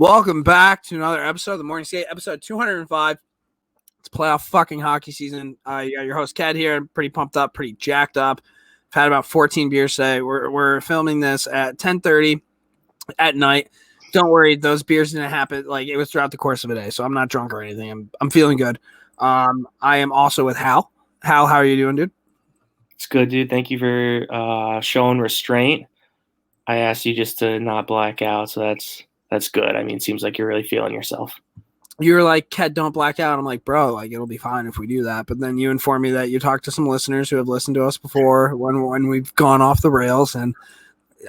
Welcome back to another episode of the Morning Skate, episode 205. It's playoff fucking hockey season. You got your host, Ked, here. I'm pretty pumped up, pretty jacked up. I've had about 14 beers today. We're filming this at 10:30 at night. Don't worry, those beers didn't happen. Like, it was throughout the course of a day, so I'm not drunk or anything. I'm feeling good. I am also with Hal. Hal, how are you doing, dude? It's good, dude. Thank you for showing restraint. I asked you just to not black out, so that's good. I mean, it seems like you're really feeling yourself. You were like, Ked, don't black out. I'm like, bro, like, it'll be fine if we do that. But then you informed me that you talked to some listeners who have listened to us before when we've gone off the rails, and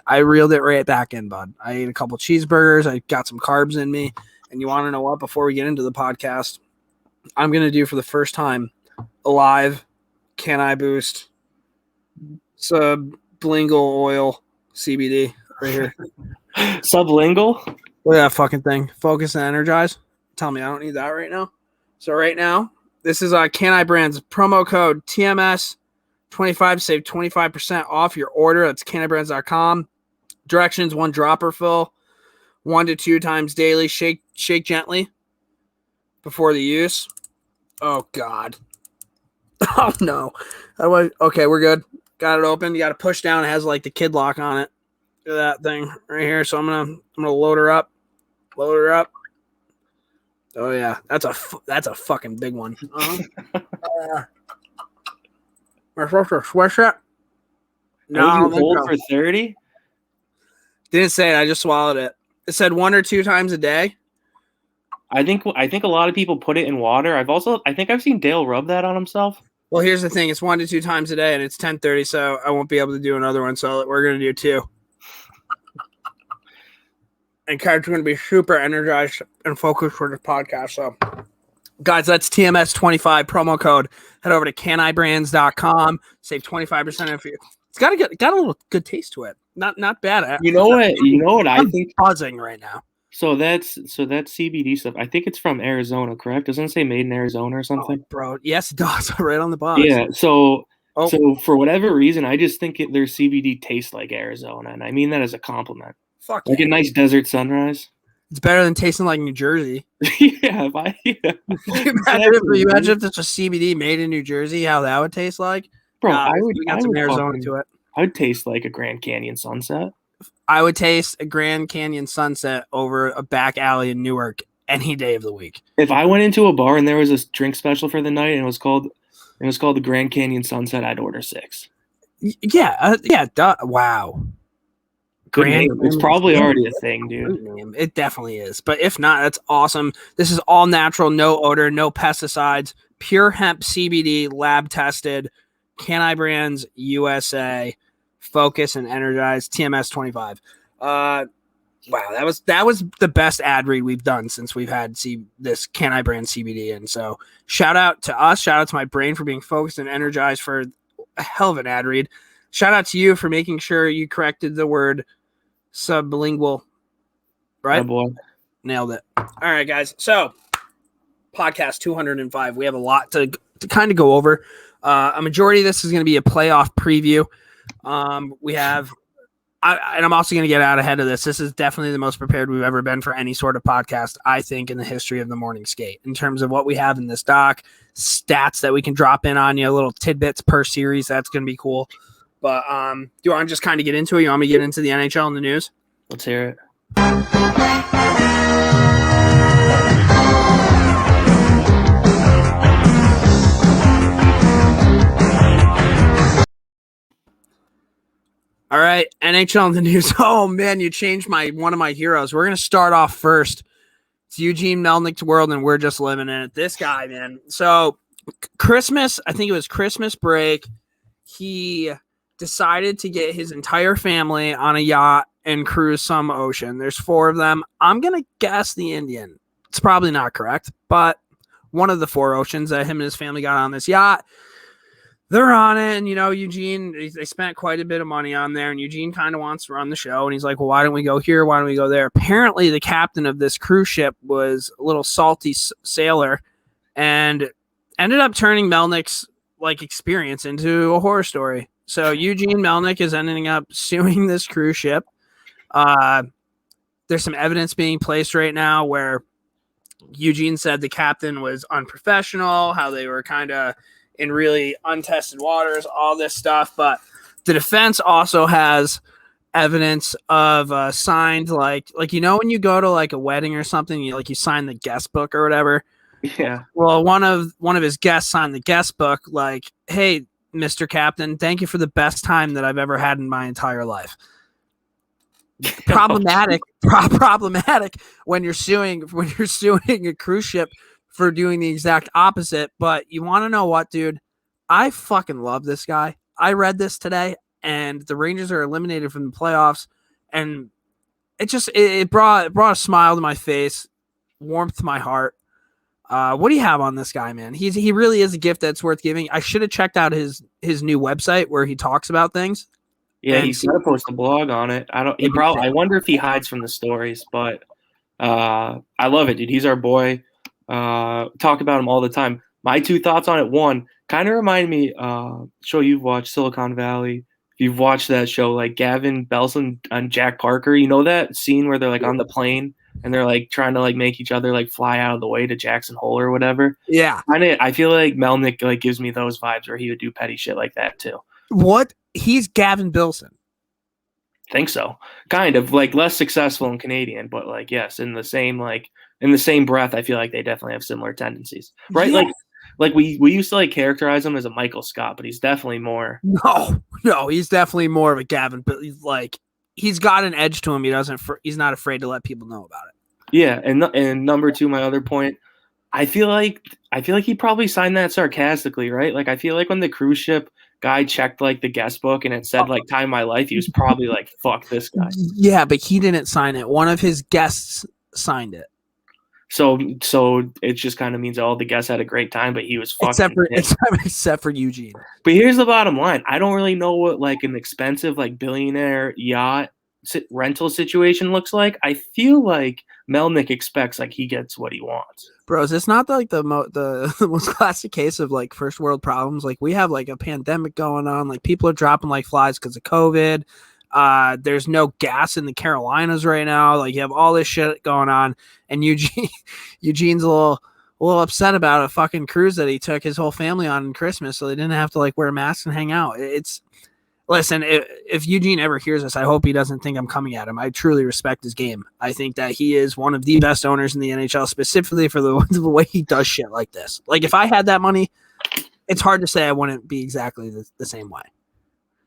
I reeled it right back in, bud. I ate a couple cheeseburgers. I got some carbs in me. And you want to know what? Before we get into the podcast, I'm going to do for the first time a live Can I Boost sublingual oil CBD right here. Sublingual? Look at that fucking thing. Focus and energize. Tell me I don't need that right now. So right now, this is Can I Brands promo code TMS25. Save 25% off your order. That's canibrands.com. Directions: 1 dropper fill, 1 to 2 times daily. Shake gently before the use. Oh God. Oh no. Okay, we're good. Got it open. You got to push down. It has like the kid lock on it. Look at that thing right here. So I'm gonna load her up. Load her up. Oh yeah, that's a fucking big one. We're supposed to swish it. No, you hold for 30. Didn't say it. I just swallowed it. It said 1 or 2 times a day. I think a lot of people put it in water. I think I've seen Dale rub that on himself. Well, here's the thing: it's 1 to 2 times a day, and it's 10:30, so I won't be able to do another one. So we're gonna do 2. And Ked's going to be super energized and focused for this podcast. So, guys, that's TMS25 promo code. Head over to canibrands.com. Save 25% if you. It's got a little good taste to it. Not bad. You know what? I think buzzing right now. So that's CBD stuff. I think it's from Arizona, correct? Doesn't it say made in Arizona or something? Oh, bro, yes, it does. Right on the box. Yeah. So for whatever reason, I just think their CBD tastes like Arizona, and I mean that as a compliment. Fuck like yeah. A nice desert sunrise. It's better than tasting like New Jersey. Yeah. Imagine if this was CBD made in New Jersey, how that would taste like. Bro, we got some Arizona to it. I would taste like a Grand Canyon sunset. I would taste a Grand Canyon sunset over a back alley in Newark any day of the week. If I went into a bar and there was a drink special for the night and it was called the Grand Canyon Sunset, I'd order 6. Yeah. Wow. It's probably already a thing, dude. It definitely is. But if not, that's awesome. This is all natural, no odor, no pesticides, pure hemp CBD, lab tested. Can I Brands USA, focus and energize, TMS25. Wow, that was the best ad read we've done since we've had this Can I Brand CBD. And so shout out to us, shout out to my brain for being focused and energized for a hell of an ad read. Shout out to you for making sure you corrected the word sublingual, right? Oh boy. Nailed it. All right, guys. So podcast 205. We have a lot to kind of go over. A majority of this is going to be a playoff preview. And I'm also going to get out ahead of this. This is definitely the most prepared we've ever been for any sort of podcast, I think, in the history of the Morning Skate. In terms of what we have in this doc, stats that we can drop in on you, little tidbits per series. That's going to be cool. But do you want to just kind of get into it? You want me to get into the NHL and the news? Let's hear it. All right, NHL and the news. Oh, man, you changed one of my heroes. We're going to start off first. It's Eugene Melnick's world, and we're just living in it. This guy, man. So Christmas, I think it was Christmas break, he decided to get his entire family on a yacht and cruise some ocean. There's 4 of them. I'm going to guess the Indian. It's probably not correct, but one of the 4 oceans that him and his family got on this yacht. They're on it, and, Eugene, they spent quite a bit of money on there, and Eugene kind of wants to run the show, and he's like, well, why don't we go here? Why don't we go there? Apparently, the captain of this cruise ship was a little salty sailor and ended up turning Melnick's, experience into a horror story. So Eugene Melnick is ending up suing this cruise ship. there's some evidence being placed right now where Eugene said the captain was unprofessional, how they were kind of in really untested waters, all this stuff. But the defense also has evidence of signed, like when you go to like a wedding or something, you sign the guest book or whatever. Yeah. Well, one of his guests signed the guest book like, "Hey, Mr. Captain, thank you for the best time that I've ever had in my entire life." Problematic when you're suing a cruise ship for doing the exact opposite. But you want to know what, dude? I fucking love this guy. I read this today, and the Rangers are eliminated from the playoffs, and it brought a smile to my face, warmth to my heart. What do you have on this guy, man? He really is a gift that's worth giving. I should have checked out his new website where he talks about things. Yeah, he's got to post a blog on it. I wonder if he hides from the stories, but I love it, dude. He's our boy. Talk about him all the time. My two thoughts on it: one, kind of remind me, show you've watched Silicon Valley. If you've watched that show, like Gavin Belson and Jack Parker, you know that scene where they're like on the plane and they're like trying to like make each other like fly out of the way to Jackson Hole or whatever. Yeah, I feel like Melnyk like gives me those vibes where he would do petty shit like that too. What? He's Gavin Bilson. Think so. Kind of like less successful and Canadian, but like yes, in the same breath, I feel like they definitely have similar tendencies, right? Yeah. Like we used to like characterize him as a Michael Scott, but he's definitely more. No, he's definitely more of a Gavin. But he's got an edge to him. He's not afraid to let people know about it. Yeah, and number two, my other point, I feel like he probably signed that sarcastically, right? Like I feel like when the cruise ship guy checked like the guest book and it said like "Time of My Life," he was probably like, "Fuck this guy." Yeah, but he didn't sign it. One of his guests signed it. So it just kind of means all the guests had a great time, but he was fucking except for Eugene. But here's the bottom line: I don't really know what like an expensive like billionaire yacht rental situation looks like. I feel like Melnyk expects like he gets what he wants. Bros, it's not like the most classic case of like first world problems. Like we have like a pandemic going on. Like people are dropping like flies because of COVID. There's no gas in the Carolinas right now. Like you have all this shit going on, and Eugene's a little upset about a fucking cruise that he took his whole family on in Christmas, so they didn't have to like wear masks and hang out. Listen, if Eugene ever hears this, I hope he doesn't think I'm coming at him. I truly respect his game. I think that he is one of the best owners in the NHL, specifically for the way he does shit like this. Like, if I had that money, it's hard to say I wouldn't be exactly the same way.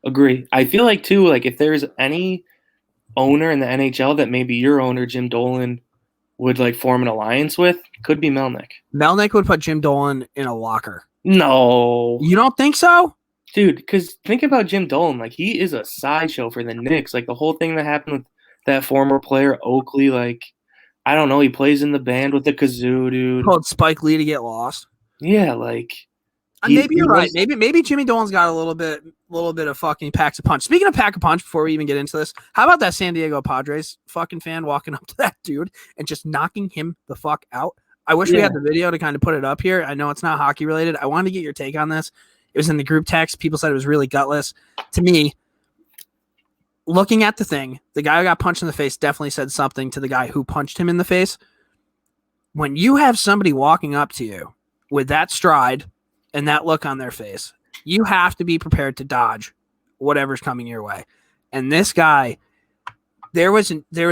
Agree. I feel like, too, like, if there's any owner in the NHL that maybe your owner, Jim Dolan, would, like, form an alliance with, could be Melnyk. Melnyk would put Jim Dolan in a locker. No. You don't think so? Dude, because think about Jim Dolan. Like, he is a sideshow for the Knicks. Like, the whole thing that happened with that former player, Oakley, like, I don't know. He plays in the band with the kazoo, dude. Told Spike Lee to get lost. Yeah, like. Maybe you're right. Maybe Jimmy Dolan's got a little bit of fucking packs a punch. Speaking of pack a punch, before we even get into this, how about that San Diego Padres fucking fan walking up to that dude and just knocking him the fuck out? I wish we had the video to kind of put it up here. I know it's not hockey related. I wanted to get your take on this. It was in the group text. People said it was really gutless. To me, looking at the thing, the guy who got punched in the face definitely said something to the guy who punched him in the face. When you have somebody walking up to you with that stride and that look on their face, you have to be prepared to dodge whatever's coming your way. And this guy, there was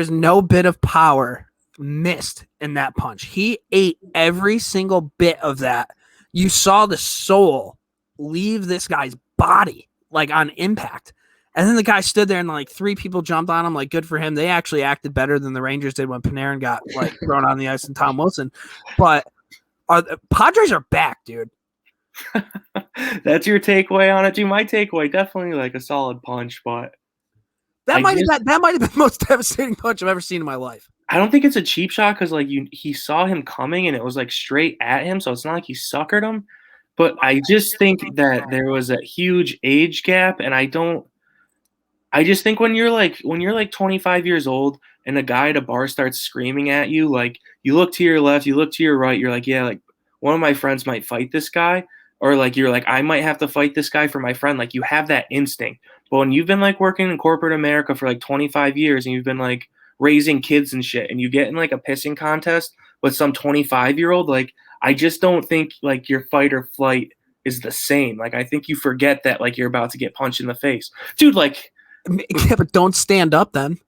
no bit of power missed in that punch. He ate every single bit of that. You saw the soul leave this guy's body like on impact, and then the guy stood there and like three people jumped on him. Like, good for him. They actually acted better than the Rangers did when Panarin got like thrown on the ice and Tom Wilson. But Padres are back, dude. That's your takeaway on it, dude. My takeaway, definitely like a solid punch, but that might have been the most devastating punch I've ever seen in my life. I don't think it's a cheap shot because like he saw him coming and it was like straight at him, so it's not like he suckered him. But I just think that there was a huge age gap, and I just think when you're like 25 years old and a guy at a bar starts screaming at you, like you look to your left, you look to your right, you're like, yeah, like one of my friends might fight this guy, or like you're like, I might have to fight this guy for my friend. Like you have that instinct. But when you've been like working in corporate America for like 25 years and you've been like raising kids and shit, and you get in like a pissing contest with some 25-year-old, like I just don't think like your fight or flight is the same. Like I think you forget that like you're about to get punched in the face, dude. Like, yeah, but don't stand up then.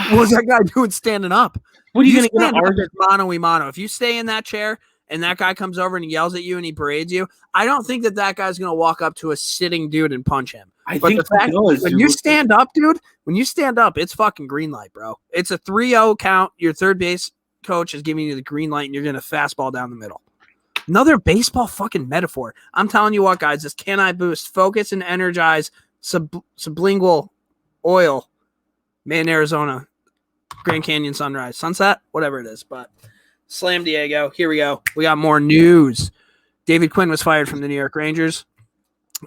What was that guy doing standing up? What are you going to stand up? Mano y mano. If you stay in that chair and that guy comes over and he yells at you and he berates you, I don't think that guy's going to walk up to a sitting dude and punch him. But the fact when you stand up, dude, it's fucking green light, bro. It's a 3-0 count. Your third base coach is giving you the green light and you're going to fastball down the middle. Another baseball fucking metaphor. I'm telling you what, guys, this can I boost focus and energize sublingual oil made in Arizona, Grand Canyon sunrise, sunset, whatever it is. But slam Diego. Here we go. We got more news. David Quinn was fired from the New York Rangers.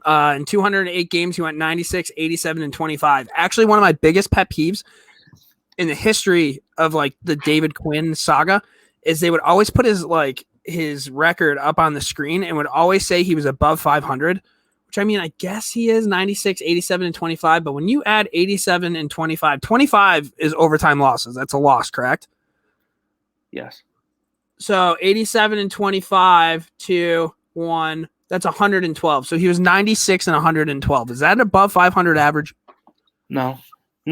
In 208 games, he went 96, 87, and 25. Actually, one of my biggest pet peeves in the history of like the David Quinn saga is they would always put his record up on the screen and would always say he was above 500, which I mean, I guess he is 96, 87, and 25. But when you add 87 and 25, 25 is overtime losses. That's a loss, correct? Yes. So 87 and 25 to 1, that's 112. So he was 96 and 112. Is that an above 500 average? No.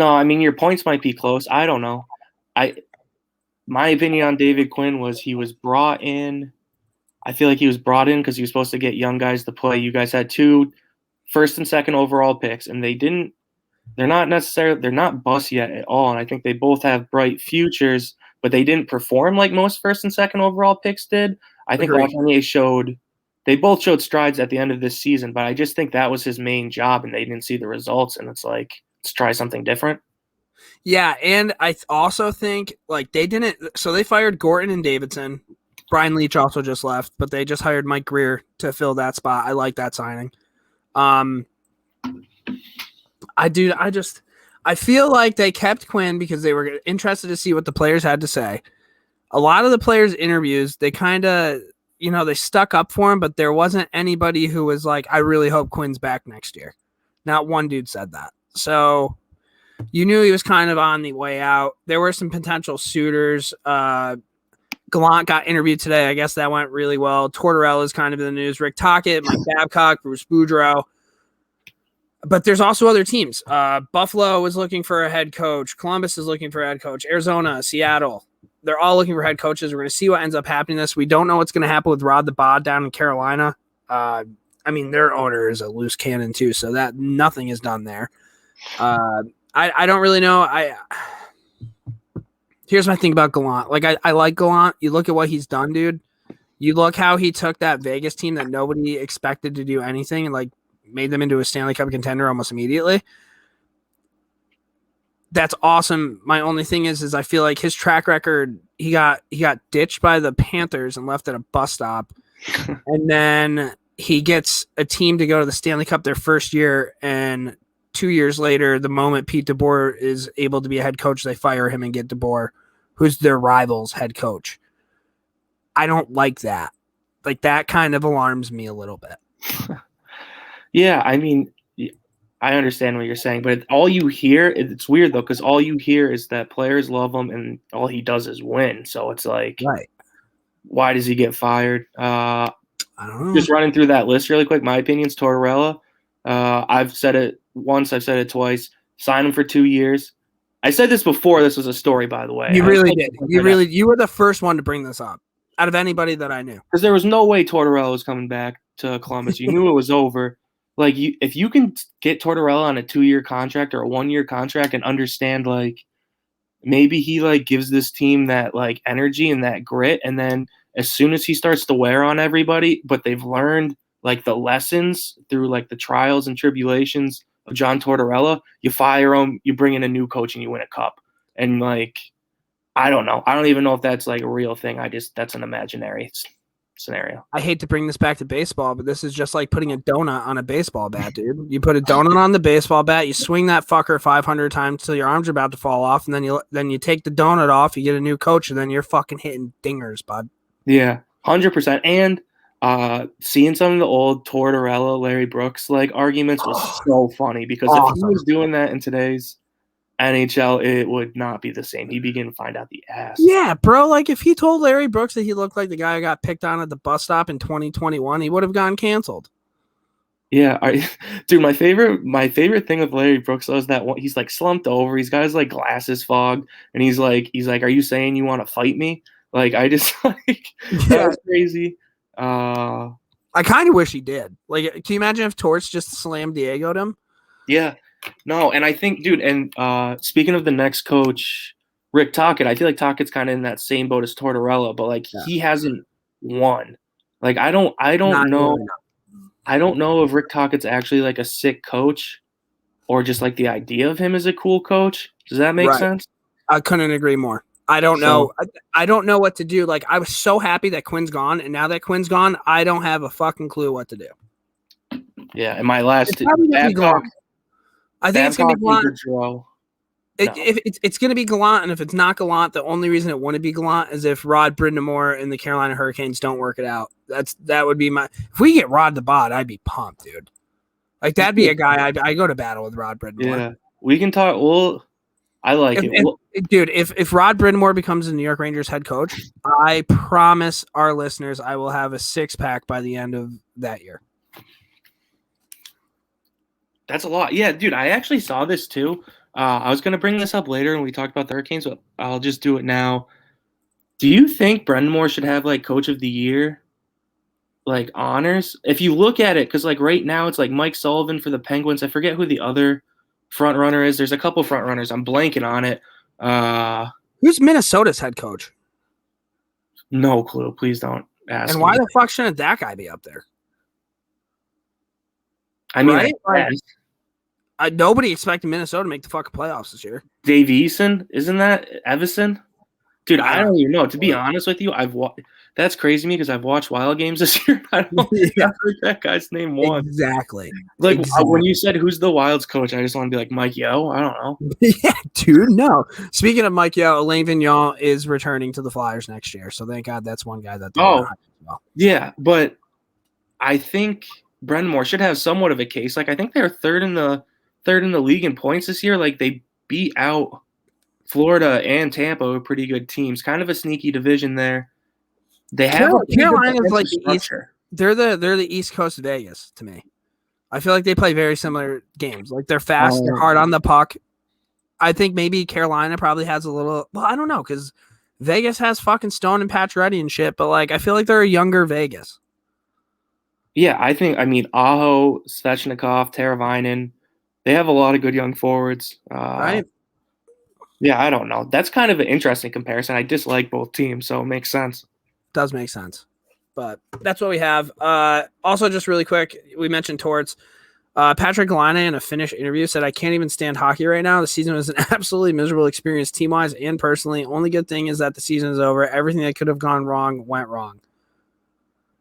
I mean, your points might be close. I don't know. My opinion on David Quinn was he was brought in. I feel like he was brought in because he was supposed to get young guys to play. You guys had 2 first and second overall picks, and they're not bust yet at all. And I think they both have bright futures, but they didn't perform like most first and second overall picks did. I think they both showed strides at the end of this season, but I just think that was his main job, and they didn't see the results. And it's like, let's try something different. Yeah, and I also think like they didn't. So they fired Gorton and Davidson. Brian Leach also just left, but they just hired Mike Greer to fill that spot. I like that signing. I feel like they kept Quinn because they were interested to see what the players had to say. A lot of the players' interviews, they kind of, they stuck up for him, but there wasn't anybody who was like, I really hope Quinn's back next year. Not one dude said that. So you knew he was kind of on the way out. There were some potential suitors. Gallant got interviewed today. I guess that went really well. Tortorella's kind of in the news. Rick Tocchet, Mike Babcock, Bruce Boudreau. But there's also other teams. Buffalo is looking for a head coach. Columbus is looking for a head coach. Arizona, Seattle. They're all looking for head coaches. We're going to see what ends up happening this. We don't know what's going to happen with Rod the Bod down in Carolina. I mean, their owner is a loose cannon too, so that nothing is done there. I don't really know. Here's my thing about Gallant. Like, I like Gallant. You look at what he's done, dude. You look how he took that Vegas team that nobody expected to do anything and, like, made them into a Stanley Cup contender almost immediately. That's awesome. My only thing is I feel like his track record, he got ditched by the Panthers and left at a bus stop. And then he gets a team to go to the Stanley Cup their first year, and 2 years later, the moment Pete DeBoer is able to be a head coach, they fire him and get DeBoer, who's their rival's head coach. I don't like that. Like, that kind of alarms me a little bit. Yeah, I mean, I understand what you're saying, but all you hear, it's weird though, because all you hear is that players love him and all he does is win. So it's like, right. Why does he get fired? I don't know. Just running through that list really quick. My opinion's Tortorella. I've said it once. I've said it twice. Sign him for 2 years. I said this before. This was a story, by the way. You really did. You were the first one to bring this up out of anybody that I knew. Because there was no way Tortorella was coming back to Columbus. You knew it was over. Like, if you can get Tortorella on a 2-year contract or a 1-year contract and understand, like, maybe he, like, gives this team that, like, energy and that grit, and then as soon as he starts to wear on everybody, but they've learned, like, the lessons through, like, the trials and tribulations of John Tortorella, you fire him, you bring in a new coach, and you win a cup. And, like, I don't know. I don't even know if that's, like, a real thing. That's an imaginary scenario. I hate to bring this back to baseball, but this is just like putting a donut on a baseball bat, dude. You put a donut on the baseball bat, you swing that fucker 500 times till your arms are about to fall off, and then you take the donut off, you get a new coach, and then you're fucking hitting dingers, bud. Yeah, 100%. And seeing some of the old Tortorella, Larry Brooks like arguments was so funny because if he was doing that in today's NHL, it would not be the same. He'd begin to find out the ass. Yeah, bro. Like if he told Larry Brooks that he looked like the guy who got picked on at the bus stop in 2021, he would have gotten canceled. Yeah, dude. My favorite thing with Larry Brooks though is that he's like slumped over. He's got his like glasses fogged, and he's like, "Are you saying you want to fight me?" Like I just like that's crazy. I kind of wish he did. Like, can you imagine if Torts just slammed Diego'd him? Yeah, no, and I think, dude, and speaking of the next coach, Rick Tocchet, I feel like Tocchett's kind of in that same boat as Tortorella, but like he hasn't won. Like I don't know. Really. I don't know if Rick Tocchet's actually like a sick coach or just like the idea of him as a cool coach. Does that make sense? I couldn't agree more. I don't know. I don't know what to do. Like, I was so happy that Quinn's gone, and now that Quinn's gone, I don't have a fucking clue what to do. Yeah, and my last I think it's going to be Gallant. It's going to be Gallant, and if it's not Gallant, the only reason it wouldn't be Gallant is if Rod Brind'Amour and the Carolina Hurricanes don't work it out. That would be my. If we get Rod the Bod, I'd be pumped, dude. Like that'd be a guy I go to battle with Rod Brind'Amour. Yeah, we can talk. Well, I like it, dude. If Rod Brind'Amour becomes the New York Rangers head coach, I promise our listeners I will have a 6-pack by the end of that year. That's a lot. Yeah, dude. I actually saw this too. I was going to bring this up later when we talked about the Hurricanes, but I'll just do it now. Do you think Brind'Amour should have like Coach of the Year, like honors? If you look at it, because like right now it's like Mike Sullivan for the Penguins. I forget who the other front runner is. There's a couple front runners. I'm blanking on it. Who's Minnesota's head coach? No clue. Please don't ask. And why the fuck shouldn't that guy be up there? I mean, right? Nobody expected Minnesota to make the fucking playoffs this year. Dave Eason, isn't that Evison? Dude, I don't even know. To be honest with you, that's crazy to me because I've watched Wild games this year. I don't think I've heard that guy's name once. Exactly. Like when you said who's the Wild's coach, I just want to be like Mike Yeo. I don't know. Yeah, dude, no. Speaking of Mike Yeo, Alain Vigneault is returning to the Flyers next year, so thank God that's one guy that. Yeah, but I think Brind'Amour should have somewhat of a case. Like I think they're third in the league in points this year. Like they beat out Florida and Tampa were pretty good teams. Kind of a sneaky division there. They have Carolina's like the East. They're the East Coast Vegas to me. I feel like they play very similar games. Like they're fast, they're hard on the puck. I think maybe Carolina probably has a little. Well, I don't know because Vegas has fucking Stone and Pacioretty and shit. But like I feel like they're a younger Vegas. Yeah, I mean Aho, Svechnikov, Teravainen. They have a lot of good young forwards. Right. Yeah, I don't know. That's kind of an interesting comparison. I dislike both teams, so it makes sense. Does make sense. But that's what we have. Also, just really quick, we mentioned Torts. Patrick Laine in a Finnish interview said, "I can't even stand hockey right now. The season was an absolutely miserable experience team-wise and personally. Only good thing is that the season is over. Everything that could have gone wrong went wrong."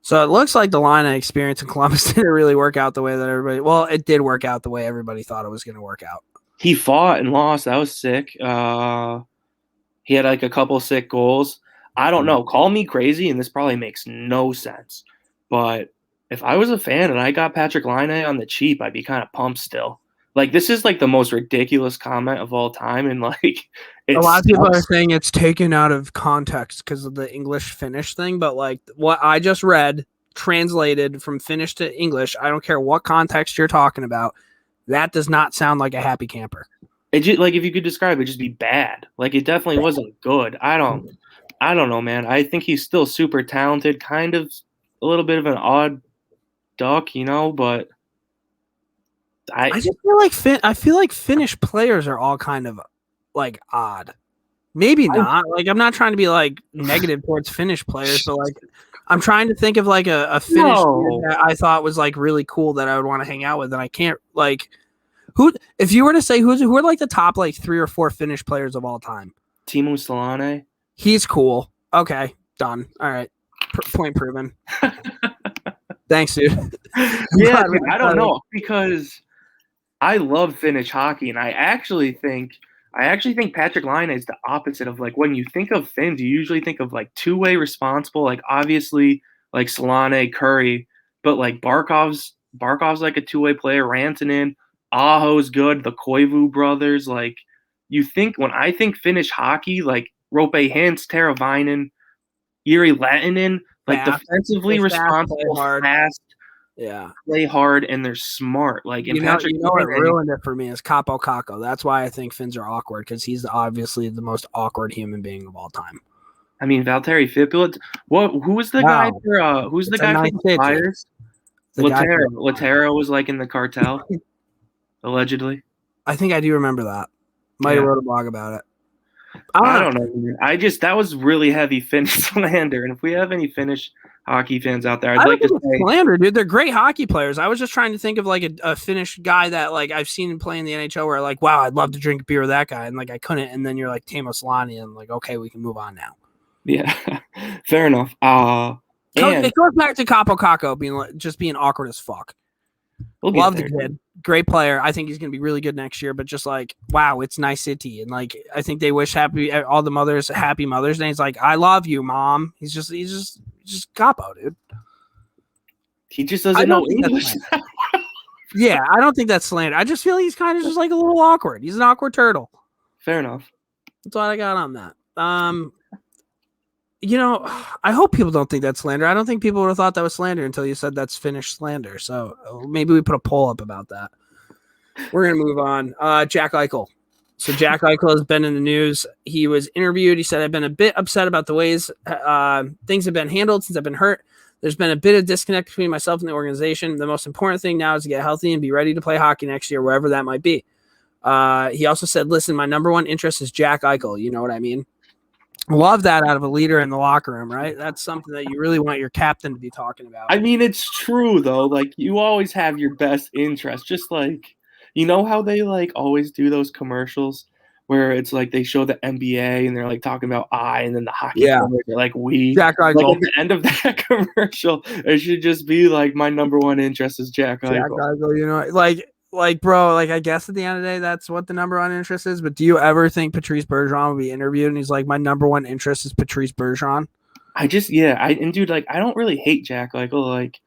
So it looks like the Laine experience in Columbus didn't really work out the way that everybody – well, it did work out the way everybody thought it was going to work out. He fought and lost. That was sick. He had like a couple sick goals. I don't know. Call me crazy, and this probably makes no sense. But if I was a fan and I got Patrick Laine on the cheap, I'd be kind of pumped still. Like, this is like the most ridiculous comment of all time. And like, a lot of people are saying it's taken out of context because of the English-Finnish thing. But like what I just read, translated from Finnish to English, I don't care what context you're talking about. That does not sound like a happy camper. It just, like if you could describe it, just be bad. Like it definitely wasn't good. I don't know, man. I think he's still super talented, kind of a little bit of an odd duck, you know, but I just feel like Finnish players are all kind of like odd. Maybe not. Like I'm not trying to be like negative towards Finnish players, but like I'm trying to think of like a Finnish that I thought was like really cool that I would want to hang out with, and I can't like who. If you were to say who are like the top like 3 or 4 Finnish players of all time, Teemu Selänne. He's cool. Okay, done. All right, point proven. Thanks, dude. Yeah, I don't know because I love Finnish hockey, and I actually think Patrick Laine is the opposite of like when you think of Finns, you usually think of like two-way responsible, like obviously like Selänne, Curry, but like Barkov's like a two-way player, Rantanen, Aho's good, the Koivu brothers, like you think when I think Finnish hockey, like Rope Hintz, Teravainen, Jiri Lehtinen, like defensively responsible, fast, play hard, and they're smart. Like, and Patrick, what ruined it for me is Capo Caco. That's why I think Finns are awkward, because he's obviously the most awkward human being of all time. I mean, Valtteri Filppula. Who was the guy for? Who's the guy for the Flyers? Laterra was like in the cartel, allegedly. I think I do remember that. Might have wrote a blog about it. I don't know. That was really heavy Finnish slander. And if we have any Finnish hockey fans out there, I'd like to say slander, dude. They're great hockey players. I was just trying to think of like a Finnish guy that like I've seen him play in the NHL where like, wow, I'd love to drink a beer with that guy, and like I couldn't. And then you're like Teemu Selänne, and like, okay, we can move on now. Yeah, fair enough. It goes back to Capo Caco being awkward as fuck. Love the kid. Great player. I think he's going to be really good next year, but just like, wow, it's nice city. And like, I think they wish all the mothers happy Mother's Day. He's like, I love you, Mom. He's just Capo, dude. He just doesn't know English. Yeah, I don't think that's slander. I just feel he's kind of just like a little awkward. He's an awkward turtle. Fair enough. That's all I got on that. I hope people don't think that's slander. I don't think people would have thought that was slander until you said that's Finnish slander. So maybe we put a poll up about that. We're going to move on. Jack Eichel. So Jack Eichel has been in the news. He was interviewed. He said, I've been a bit upset about the ways things have been handled since I've been hurt. There's been a bit of disconnect between myself and the organization. The most important thing now is to get healthy and be ready to play hockey next year, wherever that might be. He also said, listen, my number one interest is Jack Eichel. You know what I mean? Love that out of a leader in the locker room, right? That's something that you really want your captain to be talking about. I mean, it's true, though. Like, you always have your best interest. Just like, you know how they, like, always do those commercials where it's like they show the NBA and they're, like, talking about I, and then the hockey players are like, we. Jack Eichel. Like, at the end of that commercial, it should just be, like, my number one interest is Jack Eichel. Jack Eichel, like, bro, like, I guess at the end of the day, that's what the number one interest is. But do you ever think Patrice Bergeron would be interviewed and he's like, my number one interest is Patrice Bergeron? Dude, like, I don't really hate Jack Eichel. Like,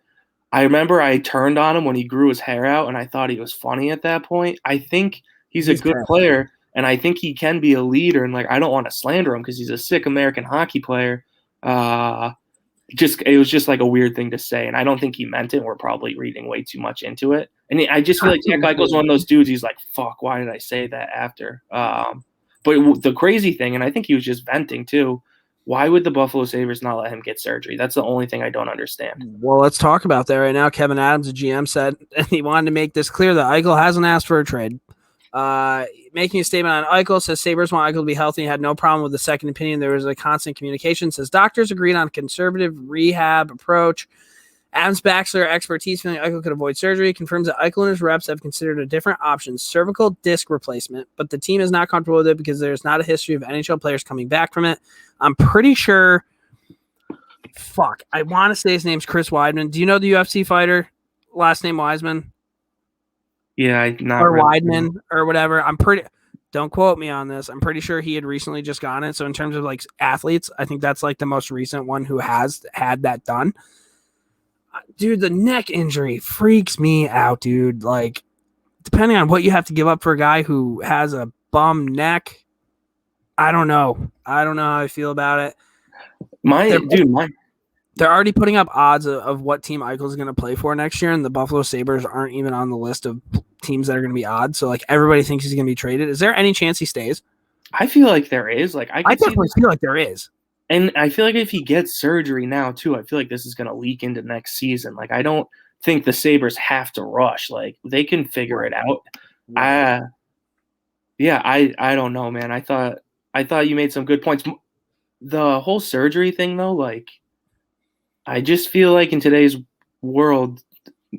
I remember I turned on him when he grew his hair out, and I thought he was funny at that point. I think he's a good player, and I think he can be a leader. And like, I don't want to slander him because he's a sick American hockey player. It was just like a weird thing to say, and I don't think he meant it. We're probably reading way too much into it. And I just feel like Jack Eichel's one of those dudes. He's like, fuck, why did I say that after? But the crazy thing, and I think he was just venting too, why would the Buffalo Sabres not let him get surgery? That's the only thing I don't understand. Well, let's talk about that right now. Kevin Adams, the GM, said, and he wanted to make this clear that Eichel hasn't asked for a trade. Making a statement on Eichel, says Sabres want Eichel to be healthy and had no problem with the second opinion. There was a constant communication. Says doctors agreed on a conservative rehab approach. Adams backs their expertise, feeling Eichel could avoid surgery. Confirms that Eichel and his reps have considered a different option, cervical disc replacement, but the team is not comfortable with it because there's not a history of NHL players coming back from it. I'm pretty sure. Fuck, I want to say his name's Chris Weidman. Do you know the UFC fighter? Last name Wiseman? Yeah, not or really. Weidman or whatever. Don't quote me on this. I'm pretty sure he had recently just gotten it. So in terms of like athletes, I think that's like the most recent one who has had that done. Dude, the neck injury freaks me out, dude. Like, depending on what you have to give up for a guy who has a bum neck, I don't know. I don't know how I feel about it. They're already putting up odds of what team Eichel's going to play for next year, and the Buffalo Sabres aren't even on the list of teams that are going to be odds. So, like, everybody thinks he's going to be traded. Is there any chance he stays? I feel like there is. Like, I definitely feel like there is. And I feel like if he gets surgery now, too, I feel like this is going to leak into next season. Like, I don't think the Sabres have to rush. Like, they can figure it out. I don't know, man. I thought you made some good points. The whole surgery thing, though, like, I just feel like in today's world,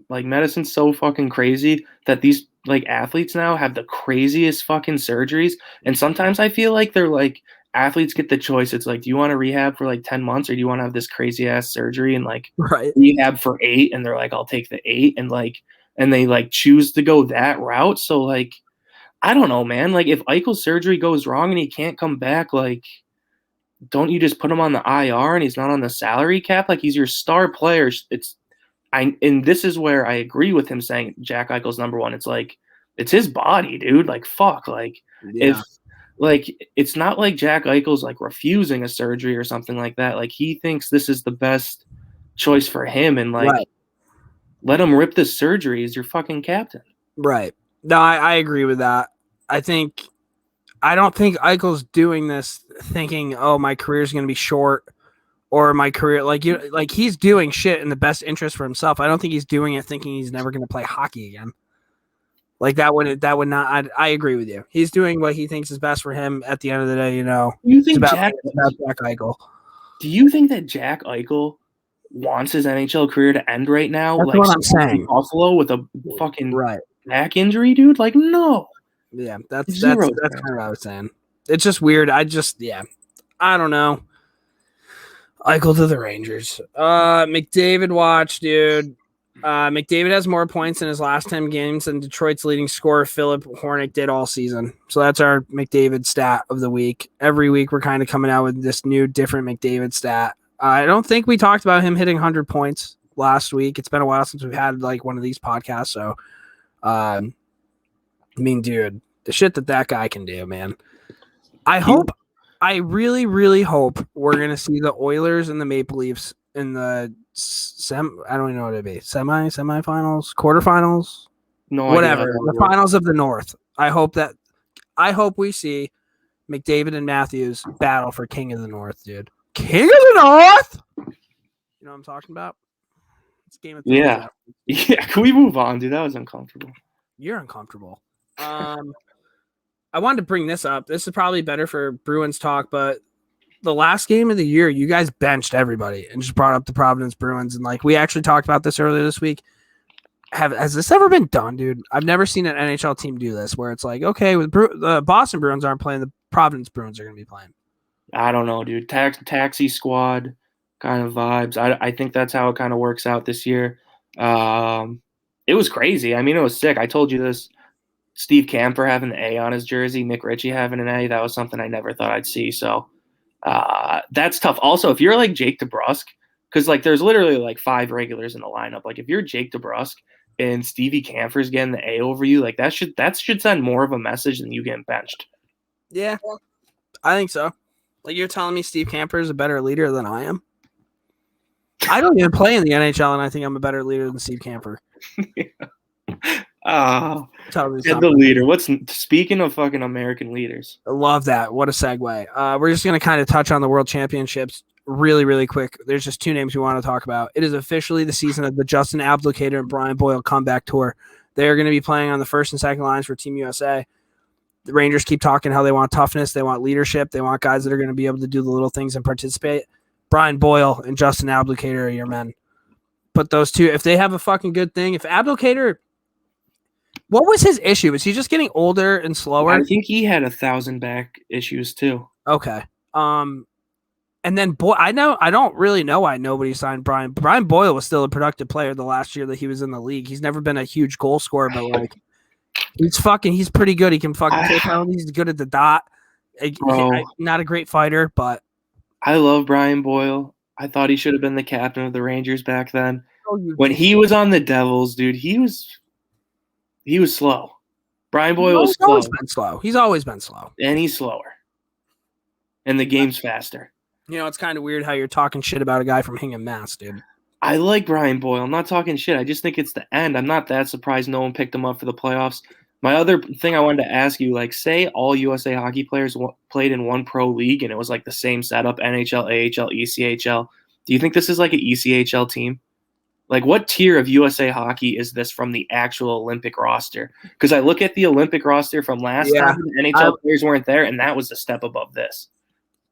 like, medicine's so fucking crazy that these, like, athletes now have the craziest fucking surgeries. And sometimes I feel like they're, like, athletes get the choice. It's like, do you want to rehab for, like, 10 months or do you want to have this crazy-ass surgery and, like, rehab for 8? And they're like, I'll take the 8. And they, like, choose to go that route. So, like, I don't know, man. Like, if Eichel's surgery goes wrong and he can't come back, like, don't you just put him on the IR and he's not on the salary cap? Like, he's your star player. And this is where I agree with him saying Jack Eichel's number one. It's like, it's his body, dude. Like, fuck. Like, like it's not like Jack Eichel's like refusing a surgery or something like that. Like he thinks this is the best choice for him, and like Right. let him rip this surgery as your fucking captain. Right. No, I agree with that. I don't think Eichel's doing this thinking, oh, my career's going to be short or my career. Like he's doing shit in the best interest for himself. I don't think he's doing it thinking he's never going to play hockey again. Like that would not. I agree with you. He's doing what he thinks is best for him. At the end of the day, You think it's about Jack Eichel. Do you think that Jack Eichel wants his NHL career to end right now? That's like what I'm saying. Buffalo with a fucking right back injury, dude. Like no. Yeah, that's kind of what I was saying. It's just weird. I don't know. Eichel to the Rangers. McDavid watch, dude. McDavid has more points in his last 10 games than Detroit's leading scorer Philip Hornick did all season. So that's our McDavid stat of the week. Every week we're kind of coming out with this new, different McDavid stat. I don't think we talked about him hitting 100 points last week. It's been a while since we've had like one of these podcasts. So, I mean, dude, the shit that guy can do, man. I really, really hope we're going to see the Oilers and the Maple Leafs in the I don't even know what it'd be. Semifinals, quarterfinals, whatever. The finals of the North. I hope we see McDavid and Matthews battle for King of the North, dude. King of the North. You know what I'm talking about? It's Game of Thrones. Yeah. Yeah. Can we move on, dude? That was uncomfortable. You're uncomfortable. I wanted to bring this up. This is probably better for Bruins talk, but the last game of the year, you guys benched everybody and just brought up the Providence Bruins. And like we actually talked about this earlier this week. Has this ever been done, dude? I've never seen an NHL team do this where it's like, okay, with the Boston Bruins aren't playing, the Providence Bruins are going to be playing. I don't know, dude. Taxi squad kind of vibes. I think that's how it kind of works out this year. It was crazy. I mean, it was sick. I told you this. Steve Camper having an A on his jersey, Nick Ritchie having an A. That was something I never thought I'd see. So that's tough. Also, if you're like Jake DeBrusk, because like there's literally like 5 regulars in the lineup. Like if you're Jake DeBrusk and Stevie Camper's getting the A over you, like that should send more of a message than you getting benched. Yeah, I think so. Like you're telling me Steve Camper is a better leader than I am? I don't even play in the NHL, and I think I'm a better leader than Steve Camper. Yeah. The leader. Speaking of fucking American leaders? I love that. What a segue. We're just going to kind of touch on the World Championships really, really quick. There's just 2 names we want to talk about. It is officially the season of the Justin Abdelkader and Brian Boyle comeback tour. They're going to be playing on the first and second lines for Team USA. The Rangers keep talking how they want toughness, they want leadership, they want guys that are going to be able to do the little things and participate. Brian Boyle and Justin Abdelkader are your men. But those two, if they have a fucking good thing, if Abdelkader, what was his issue? Was he just getting older and slower? I think he had 1,000 back issues too. Okay. And then I don't really know why nobody signed Brian. Brian Boyle was still a productive player the last year that he was in the league. He's never been a huge goal scorer, but like he's pretty good. He can fucking take penalties. He's good at the dot. Not a great fighter, but I love Brian Boyle. I thought he should have been the captain of the Rangers back then. When he was on the Devils, dude, he was slow. Brian Boyle was slow. Always been slow. He's always been slow. And he's slower. And the game's faster. You know, it's kind of weird how you're talking shit about a guy from Hingham, Mass, dude. I like Brian Boyle. I'm not talking shit. I just think it's the end. I'm not that surprised no one picked him up for the playoffs. My other thing I wanted to ask you, like, say all USA hockey players played in one pro league and it was like the same setup, NHL, AHL, ECHL. Do you think this is like an ECHL team? Like, what tier of USA hockey is this from the actual Olympic roster? Because I look at the Olympic roster from last time, the NHL players weren't there, and that was a step above this.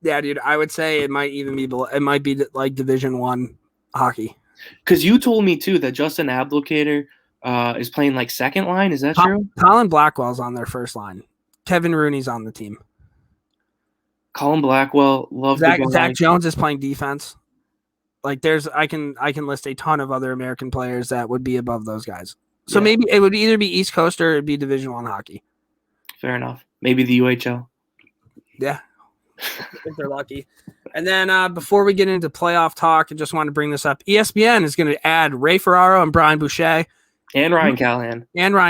Yeah, dude, I would say it might even be like Division I hockey. Because you told me too that Justin Abdelkader is playing like second line. Is that true? Colin Blackwell's on their first line. Kevin Rooney's on the team. Colin Blackwell, Zach Jones is playing defense. Like I can list a ton of other American players that would be above those guys. So maybe it would either be East Coast or it'd be Division I hockey. Fair enough. Maybe the UHL. Yeah. If they're lucky. And then before we get into playoff talk, I just want to bring this up. ESPN is going to add Ray Ferraro and Brian Boucher And Ryan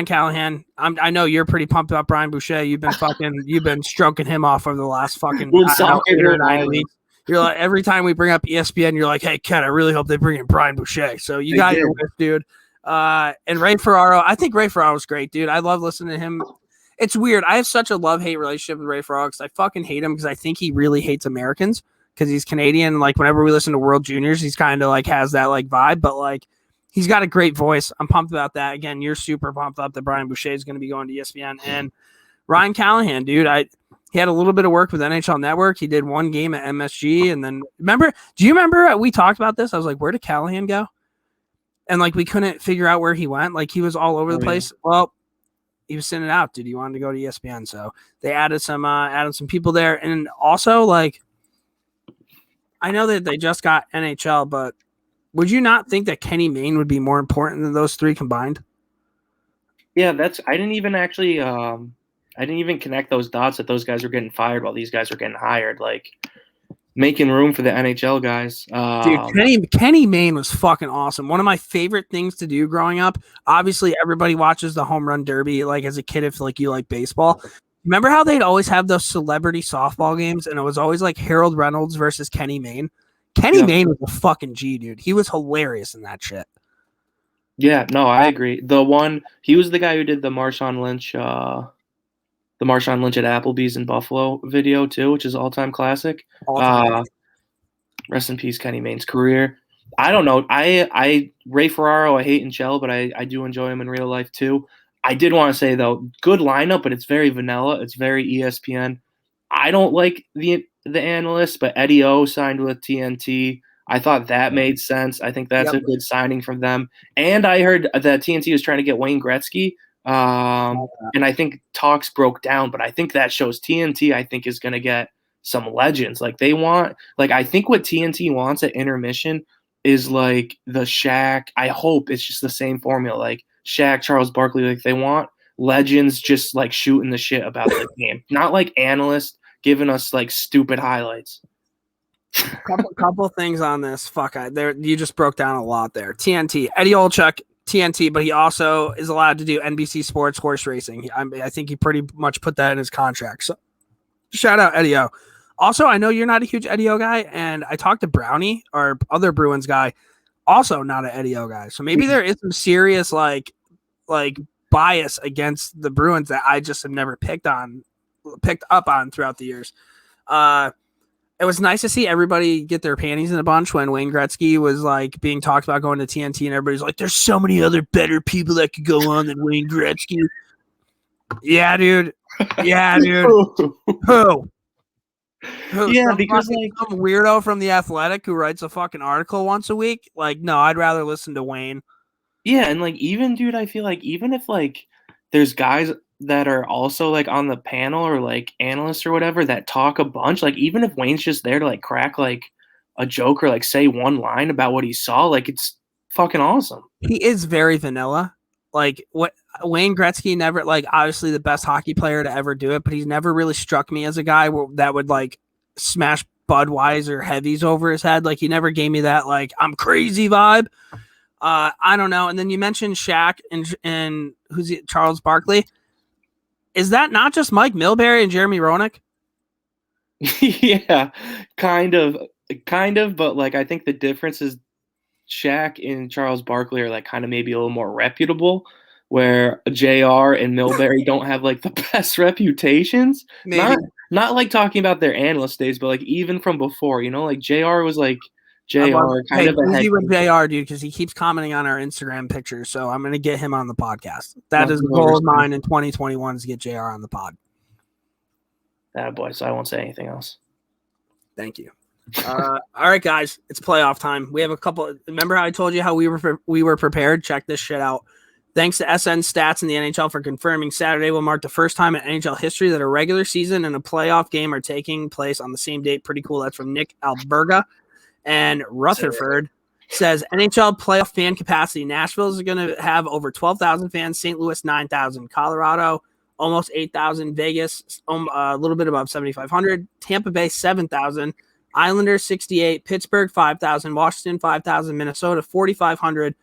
Callahan. I know you're pretty pumped about Brian Boucher. You've been stroking him off over the last fucking 8 or 9 weeks. You're like, every time we bring up ESPN, you're like, hey, Ken, I really hope they bring in Brian Boucher. So you got your whip, dude. And Ray Ferraro, I think Ray Ferraro's great, dude. I love listening to him. It's weird. I have such a love-hate relationship with Ray Ferraro because I fucking hate him because I think he really hates Americans because he's Canadian. Like, whenever we listen to World Juniors, he's kind of like has that like vibe, but like he's got a great voice. I'm pumped about that. Again, you're super pumped up that Brian Boucher is going to be going to ESPN. And Ryan Callahan, dude, he had a little bit of work with NHL Network. He did one game at MSG, and then do you remember we talked about this? I was like, where did Callahan go? And like we couldn't figure out where he went. Like he was all over the place. Well, he was sending it out, dude. He wanted to go to ESPN, so they added some people there, and also like I know that they just got NHL, but would you not think that Kenny Mayne would be more important than those three combined? Yeah, I didn't even connect those dots that those guys are getting fired while these guys are getting hired. Like making room for the NHL guys. Dude, Kenny Mayne was fucking awesome. One of my favorite things to do growing up. Obviously, everybody watches the home run derby. Like as a kid, if like you like baseball, remember how they'd always have those celebrity softball games, and it was always like Harold Reynolds versus Kenny Mayne. Kenny Mayne was a fucking G, dude. He was hilarious in that shit. Yeah, no, I agree. He was the guy who did the Marshawn Lynch at Applebee's in Buffalo video too, which is all-time classic. Rest in peace, Kenny Mayne's career. I don't know. Ray Ferraro, I hate in Shell, but I do enjoy him in real life too. I did want to say though, good lineup, but it's very vanilla. It's very ESPN. I don't like the analysts, but Eddie O signed with TNT. I thought that made sense. I think that's a good signing from them. And I heard that TNT was trying to get Wayne Gretzky. And I think talks broke down, but I think that shows TNT, I think, is going to get some legends. Like I think what TNT wants at intermission is like the Shaq. I hope it's just the same formula, like Shaq, Charles Barkley. Like they want legends just like shooting the shit about the game, not like analysts giving us like stupid highlights. Couple things on this. You just broke down a lot there. TNT, Eddie Olczyk, TNT, but he also is allowed to do NBC Sports horse racing. I think he pretty much put that in his contract. So shout out Eddie O. Also, I know you're not a huge Eddie O guy, and I talked to Brownie, our other Bruins guy, also not an Eddie O guy. So maybe there is some serious like bias against the Bruins that I just have never picked up on throughout the years. It was nice to see everybody get their panties in a bunch when Wayne Gretzky was like being talked about going to TNT, and everybody's like, "There's so many other better people that could go on than Wayne Gretzky." Yeah, dude. Who? Yeah, because like some weirdo from The Athletic who writes a fucking article once a week. Like, no, I'd rather listen to Wayne. Yeah, and like even, dude, I feel like even if like there's guys that are also like on the panel or like analysts or whatever that talk a bunch, like even if Wayne's just there to like crack like a joke or like say one line about what he saw, like it's fucking awesome. He is very vanilla. Like what Wayne Gretzky never, like obviously the best hockey player to ever do it, but he's never really struck me as a guy that would like smash Budweiser heavies over his head. Like he never gave me that like I'm crazy vibe. I don't know. And then you mentioned Shaq and who's it, Charles Barkley. Is that not just Mike Milbury and Jeremy Roenick? Yeah, kind of, but like I think the difference is Shaq and Charles Barkley are like kind of maybe a little more reputable, where JR and Milbury don't have like the best reputations. Maybe. Not like talking about their analyst days, but like even from before, you know, like JR was like JR kind of a head. With JR, dude, because he keeps commenting on our Instagram pictures, so I'm gonna get him on the podcast. That is the goal of mine in 2021 is to get JR on the pod. That boy, so I won't say anything else. Thank you. All right, guys, it's playoff time. We have a couple. Remember how I told you how we were prepared? Check this shit out. Thanks to SN Stats and the NHL for confirming Saturday will mark the first time in NHL history that a regular season and a playoff game are taking place on the same date. Pretty cool. That's from Nick Alberga. And Rutherford says NHL playoff fan capacity. Nashville is going to have over 12,000 fans. St. Louis, 9,000. Colorado, almost 8,000. Vegas, a little bit above 7,500. Tampa Bay, 7,000. Islanders, 68. Pittsburgh, 5,000. Washington, 5,000. Minnesota, 4,500.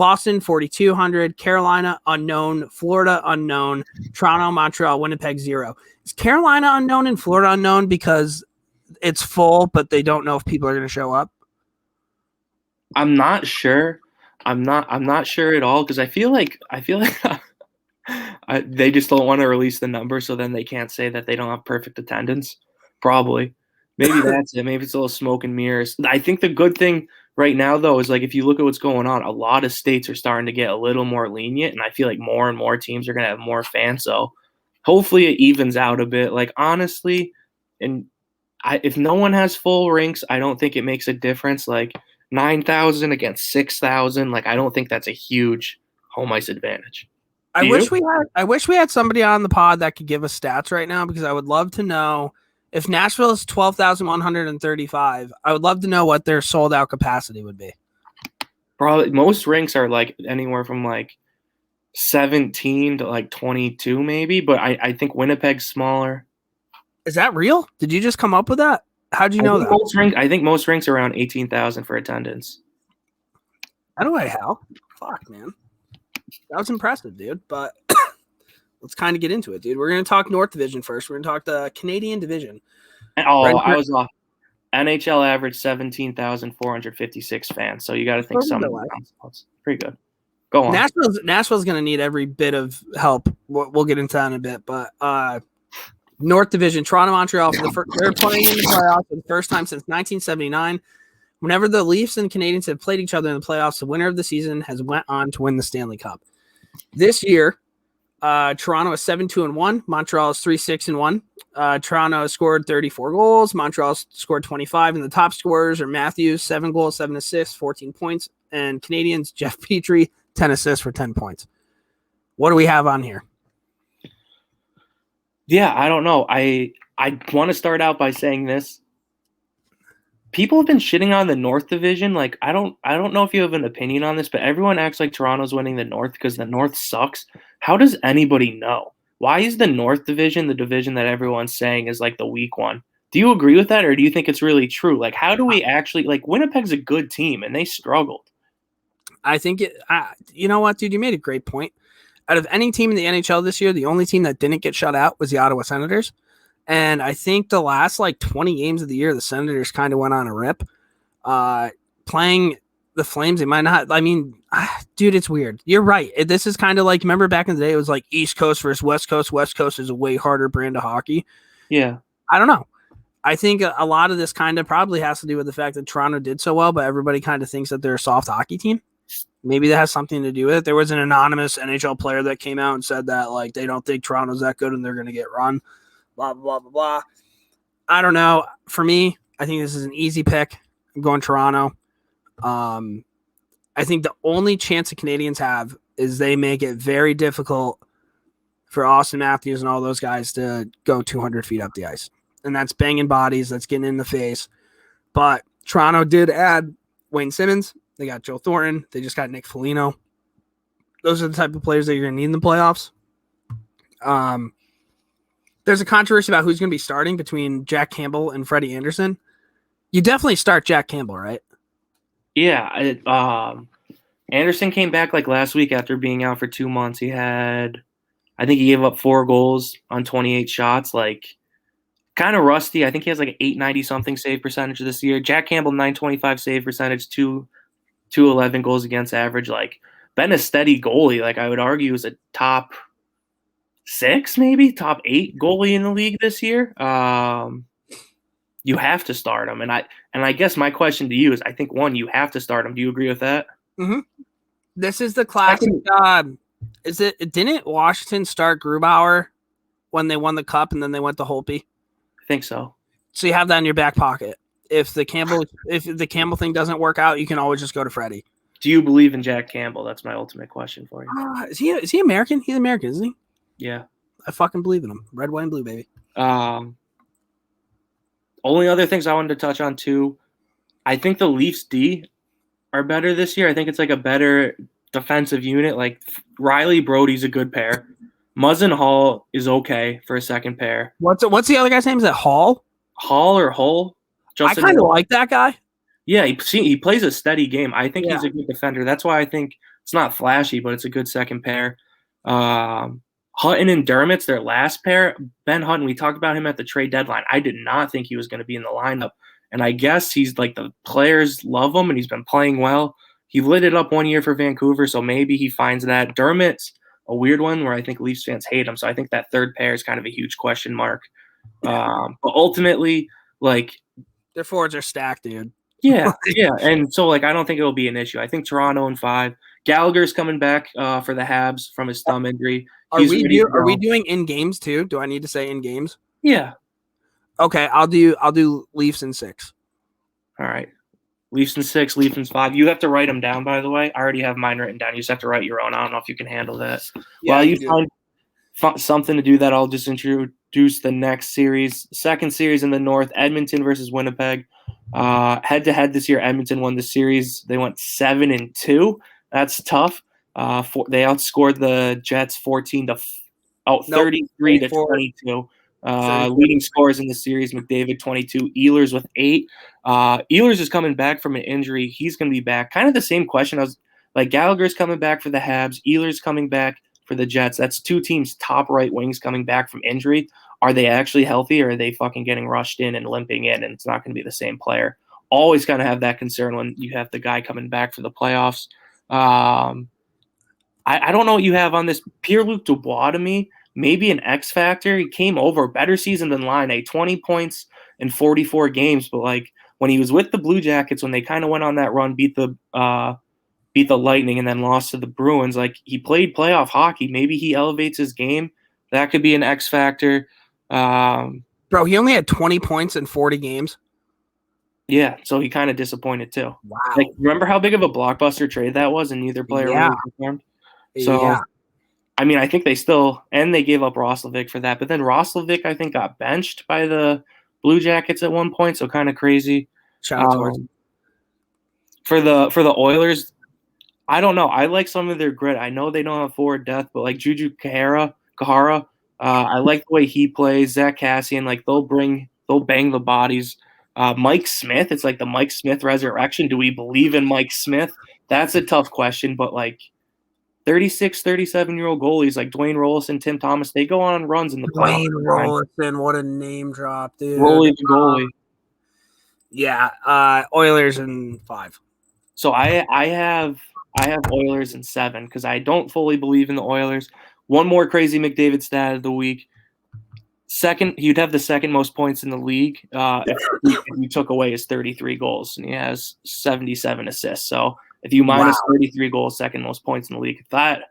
Boston 4,200, Carolina unknown, Florida unknown, Toronto, Montreal, Winnipeg 0. Is Carolina unknown and Florida unknown because it's full, but they don't know if people are going to show up? I'm not sure. I'm not sure at all because I feel like they just don't want to release the number, so then they can't say that they don't have perfect attendance. Probably. Maybe that's it. Maybe it's a little smoke and mirrors. I think the good thing right now, though, is like if you look at what's going on, a lot of states are starting to get a little more lenient, and I feel like more and more teams are going to have more fans. So hopefully it evens out a bit. Like honestly, if no one has full rinks, I don't think it makes a difference. Like 9,000 against 6,000, like I don't think that's a huge home ice advantage. I wish we had somebody on the pod that could give us stats right now because I would love to know. If Nashville is 12,135, I would love to know what their sold out capacity would be. Probably most rinks are like anywhere from like 17 to like 22 maybe, but I think Winnipeg's smaller. Is that real? Did you just come up with that? How'd you know that? I think most rinks are around 18,000 for attendance. Anyway, Hal. Fuck, man. That was impressive, dude. But let's kind of get into it, dude. We're going to talk North Division first. We're going to talk the Canadian Division. Oh, I was off. NHL average 17,456 fans. So you got to think something. Pretty good. Go on. Nashville's going to need every bit of help. We'll get into that in a bit. But North Division, Toronto, Montreal, they're playing in the playoffs for the first time since 1979. Whenever the Leafs and Canadians have played each other in the playoffs, the winner of the season has went on to win the Stanley Cup. This year, Toronto is 7-2-1. Montreal is 3-6-1. Toronto has scored 34 goals. Montreal scored 25. And the top scorers are Matthews, 7 goals, 7 assists, 14 points. And Canadians, Jeff Petrie, 10 assists for 10 points. What do we have on here? Yeah, I don't know. I want to start out by saying this. People have been shitting on the North Division. Like, I don't know if you have an opinion on this, but everyone acts like Toronto's winning the North because the North sucks. How does anybody know? Why is the North Division the division that everyone's saying is like the weak one? Do you agree with that, or do you think it's really true? Like, how do we actually – like, Winnipeg's a good team, and they struggled. I think you know what, dude? You made a great point. Out of any team in the NHL this year, the only team that didn't get shut out was the Ottawa Senators. And I think the last like 20 games of the year, the Senators kind of went on a rip. Playing the Flames, they might not. I mean, dude, it's weird. You're right. This is kind of like, remember back in the day, it was like East Coast versus West Coast. West Coast is a way harder brand of hockey. Yeah. I don't know. I think a lot of this kind of probably has to do with the fact that Toronto did so well, but everybody kind of thinks that they're a soft hockey team. Maybe that has something to do with it. There was an anonymous NHL player that came out and said that like they don't think Toronto's that good and they're going to get run. Blah, blah, blah, blah. I don't know. For me, I think this is an easy pick. I'm going Toronto. I think the only chance the Canadians have is they make it very difficult for Austin Matthews and all those guys to go 200 feet up the ice. And that's banging bodies. That's getting in the face. But Toronto did add Wayne Simmons. They got Joe Thornton. They just got Nick Foligno. Those are the type of players that you're going to need in the playoffs. There's a controversy about who's going to be starting between Jack Campbell and Freddie Anderson. You definitely start Jack Campbell, right? Yeah. Anderson came back like last week after being out for 2 months. I think he gave up 4 goals on 28 shots. Like, kind of rusty. I think he has like an 890 something save percentage this year. Jack Campbell, 925 save percentage, 211 goals against average. Like, been a steady goalie. Like, I would argue is a top 6, maybe top 8 goalie in the league this year. You have to start him, and I guess my question to you is, I think one, you have to start him. Do you agree with that? Mm-hmm. This is the classic. Didn't Washington start Grubauer when they won the cup, and then they went to Holtby? I think so. So you have that in your back pocket. If the Campbell thing doesn't work out, you can always just go to Freddie. Do you believe in Jack Campbell? That's my ultimate question for you. Is he American? He's American, isn't he? Yeah. I fucking believe in him. Red, white, and blue, baby. Only other things I wanted to touch on, too. I think the Leafs D are better this year. I think it's like a better defensive unit. Like, Riley Brody's a good pair. Muzzin Hall is okay for a second pair. What's the other guy's name? Is that Hall? Hall or Hull? I kind of like that guy. Yeah, he plays a steady game. I think he's a good defender. That's why I think It's not flashy, but it's a good second pair. Hutton and Dermott's their last pair. Ben Hutton, we talked about him at the trade deadline. I did not think he was going to be in the lineup. And I guess he's like the players love him and he's been playing well. He lit it up 1 year for Vancouver, so maybe he finds that. Dermott's a weird one where I think Leafs fans hate him. So I think that third pair is kind of a huge question mark. But ultimately, like, their forwards are stacked, dude. Yeah. And so, like, I don't think it'll be an issue. I think Toronto in 5. Gallagher's coming back for the Habs from his thumb injury. Are we doing in games too? Do I need to say in games? Yeah. Okay, I'll do Leafs in 6. All right. Leafs in 6, Leafs in 5. You have to write them down, by the way. I already have mine written down. You just have to write your own. I don't know if you can handle that. Yeah, While you find something to do that, I'll just introduce the next series. Second series in the North, Edmonton versus Winnipeg. Head-to-head this year, Edmonton won the series. They went 7-2. That's tough. They outscored the Jets 33 to 22. Leading scorers in the series, McDavid 22, Ehlers with 8. Ehlers is coming back from an injury. He's going to be back. Kind of the same question. I was like, Gallagher's coming back for the Habs. Ehlers coming back for the Jets. That's 2 teams' top right wings coming back from injury. Are they actually healthy, or are they fucking getting rushed in and limping in, and it's not going to be the same player? Always kind of have that concern when you have the guy coming back for the playoffs. I don't know what you have on this. Pierre-Luc Dubois, to me, maybe an X factor. He came over, better season than Laine, 20 points in 44 games. But like when he was with the Blue Jackets, when they kind of went on that run, beat the Lightning and then lost to the Bruins, like he played playoff hockey. Maybe he elevates his game. That could be an X factor. Bro, he only had 20 points in 40 games. Yeah, so he kind of disappointed too. Wow. Like, remember how big of a blockbuster trade that was, and neither player really performed? So, I mean, I think they gave up Roslovic for that. But then Roslovic, I think, got benched by the Blue Jackets at one point, so kind of crazy. Shout out towards for the Oilers, I don't know. I like some of their grit. I know they don't have forward depth, but like Juju Kahara, I like the way he plays. Zach Kassian, like they'll bang the bodies. Mike Smith, it's like the Mike Smith resurrection. Do we believe in Mike Smith? That's a tough question, but like 36, 37-year-old goalies like Dwayne Rollison, Tim Thomas, they go on runs in the playoffs. Dwayne Rollison, what a name drop, dude. Rolly the goalie. Oilers in 5. So I have Oilers in 7 because I don't fully believe in the Oilers. One more crazy McDavid stat of the week. You'd have the second most points in the league if you took away his 33 goals, and he has 77 assists. So if you minus 33 goals, second most points in the league, that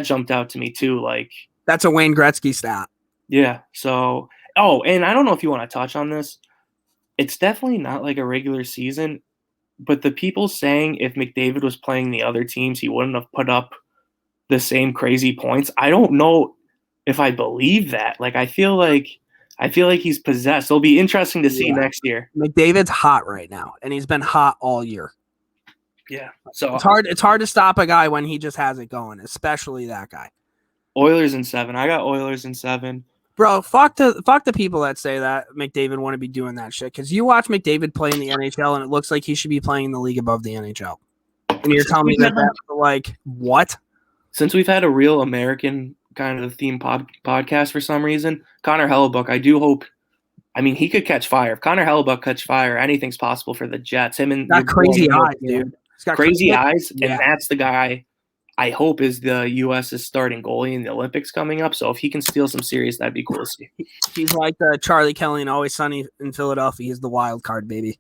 jumped out to me too. Like that's a Wayne Gretzky stat. Yeah. So, and I don't know if you want to touch on this. It's definitely not like a regular season, but the people saying if McDavid was playing the other teams, he wouldn't have put up the same crazy points. I don't know if I believe that. Like I feel like he's possessed. It'll be interesting to see next year. McDavid's hot right now, and he's been hot all year. Yeah. So it's hard to stop a guy when he just has it going, especially that guy. Oilers in 7. I got Oilers in 7. Bro, fuck the people that say that McDavid wouldn't be doing that shit. Because you watch McDavid play in the NHL, and it looks like he should be playing in the league above the NHL. And you're telling me that like what? Since we've had a real American kind of theme podcast for some reason, Connor Hellebuck, I do hope. I mean, he could catch fire. If Connor Hellebuck catch fire, anything's possible for the Jets. Him and got crazy eyes, dude. He's got crazy eyes, and that's the guy I hope is the U.S.'s starting goalie in the Olympics coming up. So if he can steal some series, that'd be cool to see. He's like Charlie Kelly and Always Sunny in Philadelphia. He's the wild card, baby.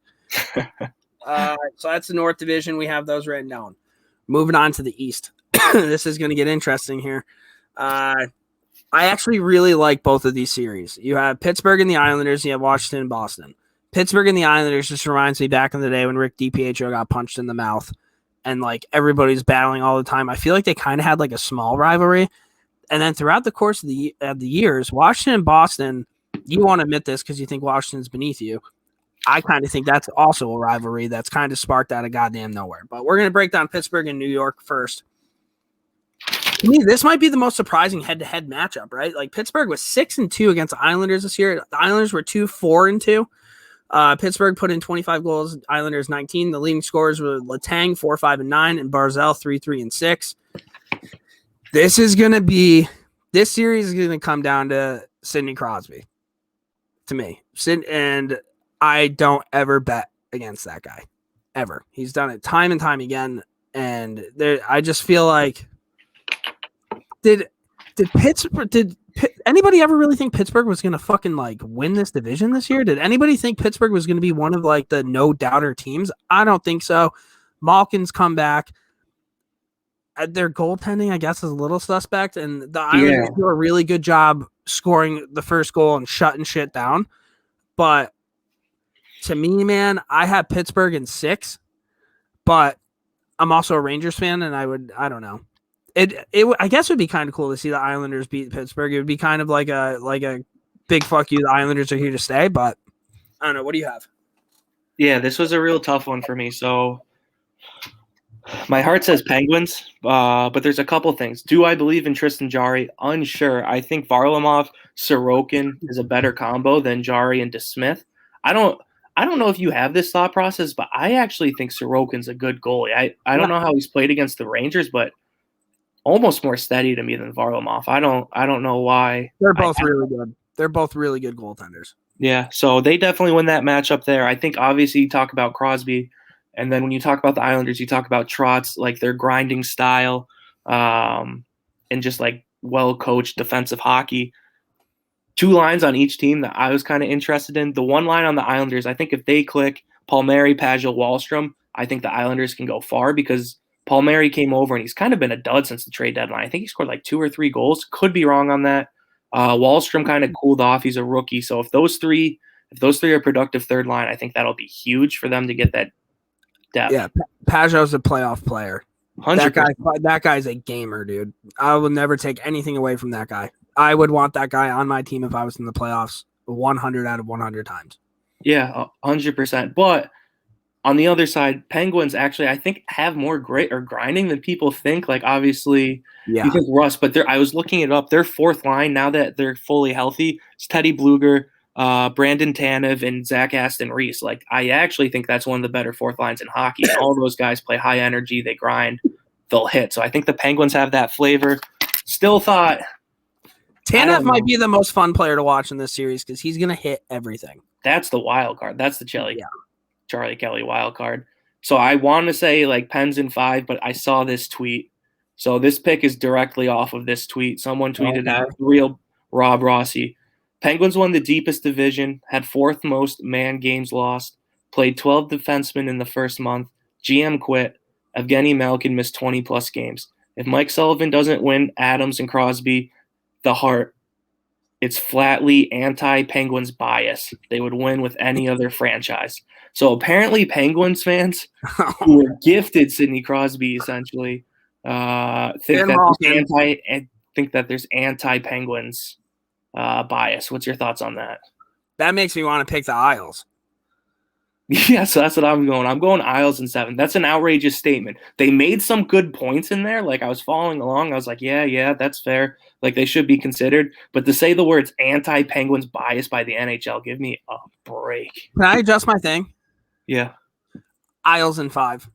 So that's the North Division. We have those written down. Moving on to the East. This is going to get interesting here. I actually really like both of these series. You have Pittsburgh and the Islanders. You have Washington and Boston. Pittsburgh and the Islanders just reminds me back in the day when Rick DiPietro got punched in the mouth and like everybody's battling all the time. I feel like they kind of had like a small rivalry. And then throughout the course of the years, Washington and Boston, you won't admit this because you think Washington's beneath you. I kind of think that's also a rivalry that's kind of sparked out of goddamn nowhere. But we're going to break down Pittsburgh and New York first. To me, this might be the most surprising head-to-head matchup, right? Like Pittsburgh was 6-2 against the Islanders this year. The Islanders were 2-4-2. Pittsburgh put in 25 goals, Islanders 19. The leading scorers were Letang 4, 5, and 9, and Barzal 3, 3, and 6. This series is going to come down to Sidney Crosby. To me, and I don't ever bet against that guy, ever. He's done it time and time again, and I just feel like did anybody ever really think Pittsburgh was going to fucking like win this division this year? Did anybody think Pittsburgh was going to be one of like the no doubter teams? I don't think so. Malkin's come back. Their goaltending, I guess, is a little suspect, and the Islanders do a really good job scoring the first goal and shutting shit down. But to me, man, I have Pittsburgh in 6, but I'm also a Rangers fan, and I don't know. I guess it would be kind of cool to see the Islanders beat Pittsburgh. It would be kind of like a big fuck you. The Islanders are here to stay, but I don't know. What do you have? Yeah, this was a real tough one for me. So my heart says Penguins, but there's a couple things. Do I believe in Tristan Jarry? Unsure. I think Varlamov, Sorokin is a better combo than Jarry and DeSmith. I don't know if you have this thought process, but I actually think Sorokin's a good goalie. I don't know how he's played against the Rangers, but almost more steady to me than Varlamov. I don't know why. They're both really good. They're both really good goaltenders. Yeah, so they definitely win that matchup there. I think obviously you talk about Crosby, and then when you talk about the Islanders, you talk about Trotz, like their grinding style, and just like well-coached defensive hockey. 2 lines on each team that I was kind of interested in. The one line on the Islanders, I think if they click Palmieri, Pagel, Wahlstrom, I think the Islanders can go far because Palmieri came over and he's kind of been a dud since the trade deadline. I think he scored like 2 or 3 goals. Could be wrong on that. Wahlstrom kind of cooled off. He's a rookie. So if those three are productive third line, I think that'll be huge for them to get that depth. Yeah, Pageau's a playoff player. 100%. That guy's a gamer, dude. I will never take anything away from that guy. I would want that guy on my team if I was in the playoffs 100 out of 100 times. Yeah, 100%. But on the other side, Penguins actually, I think, have more grit or grinding than people think. Like, obviously, you think Russ, but I was looking it up. Their fourth line, now that they're fully healthy, is Teddy Bluger, Brandon Tanev, and Zach Aston Reese. Like, I actually think that's one of the better fourth lines in hockey. All those guys play high energy. They grind. They'll hit. So I think the Penguins have that flavor. Still thought Tanev might be the most fun player to watch in this series because he's going to hit everything. That's the wild card. That's the Charlie Kelly wild card. So I want to say like Pens in 5, but I saw this tweet. So this pick is directly off of this tweet. Someone tweeted at real Rob Rossi. Penguins won the deepest division, had 4th most man games lost, played 12 defensemen in the first month. GM quit. Evgeny Malkin missed 20-plus games. If Mike Sullivan doesn't win Adams and Crosby the Hart, it's flatly anti-Penguins bias. They would win with any other franchise. So apparently Penguins fans who were gifted Sidney Crosby essentially think that there's anti-Penguins bias. What's your thoughts on that? That makes me want to pick the Isles. Yeah, so that's what I'm going. I'm going Isles in 7. That's an outrageous statement. They made some good points in there. Like I was following along. I was like, yeah, that's fair. Like they should be considered. But to say the words anti-Penguins bias by the NHL, give me a break. Can I adjust my thing? Yeah. Isles in 5.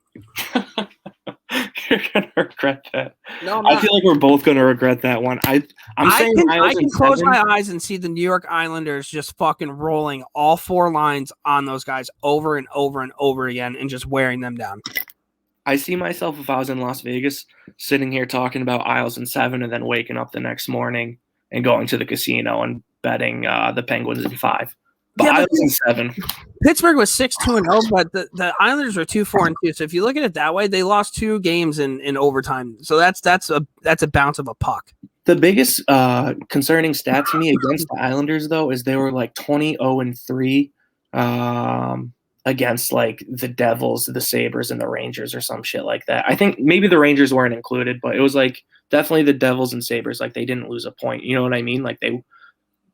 You're gonna regret that. No, I feel like we're both gonna regret that one. I can close my eyes and see the New York Islanders just fucking rolling all 4 lines on those guys over and over and over again and just wearing them down. I see myself if I was in Las Vegas sitting here talking about Isles in 7 and then waking up the next morning and going to the casino and betting the Penguins in 5. But Isles in 7. Pittsburgh was 6-2-0, but the Islanders were 2-4-2. So if you look at it that way, they lost 2 games in overtime. So that's a bounce of a puck. The biggest concerning stat to me against the Islanders, though, is they were like 20-0-3 against like the Devils, the Sabres, and the Rangers or some shit like that. I think maybe the Rangers weren't included, but it was like definitely the Devils and Sabres. Like they didn't lose a point. You know what I mean? Like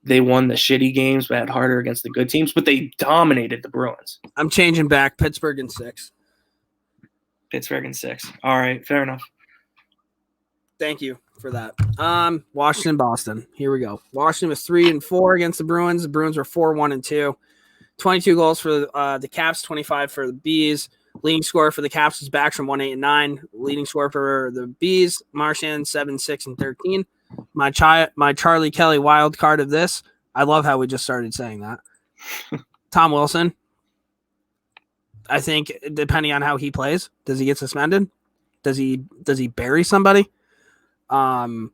they won the shitty games, but had harder against the good teams, but they dominated the Bruins. I'm changing back. Pittsburgh in 6. Pittsburgh in 6. All right, fair enough. Thank you for that. Washington, Boston. Here we go. Washington was 3-4 against the Bruins. The Bruins were 4-1-2. 22 goals for the Caps, 25 for the Bees. Leading scorer for the Caps is Backstrom, 1, 8, and 9. Leading scorer for the Bees, Marchand, 7, 6, and 13. My Charlie Kelly wild card of this. I love how we just started saying that. Tom Wilson. I think depending on how he plays, does he get suspended? Does he bury somebody? I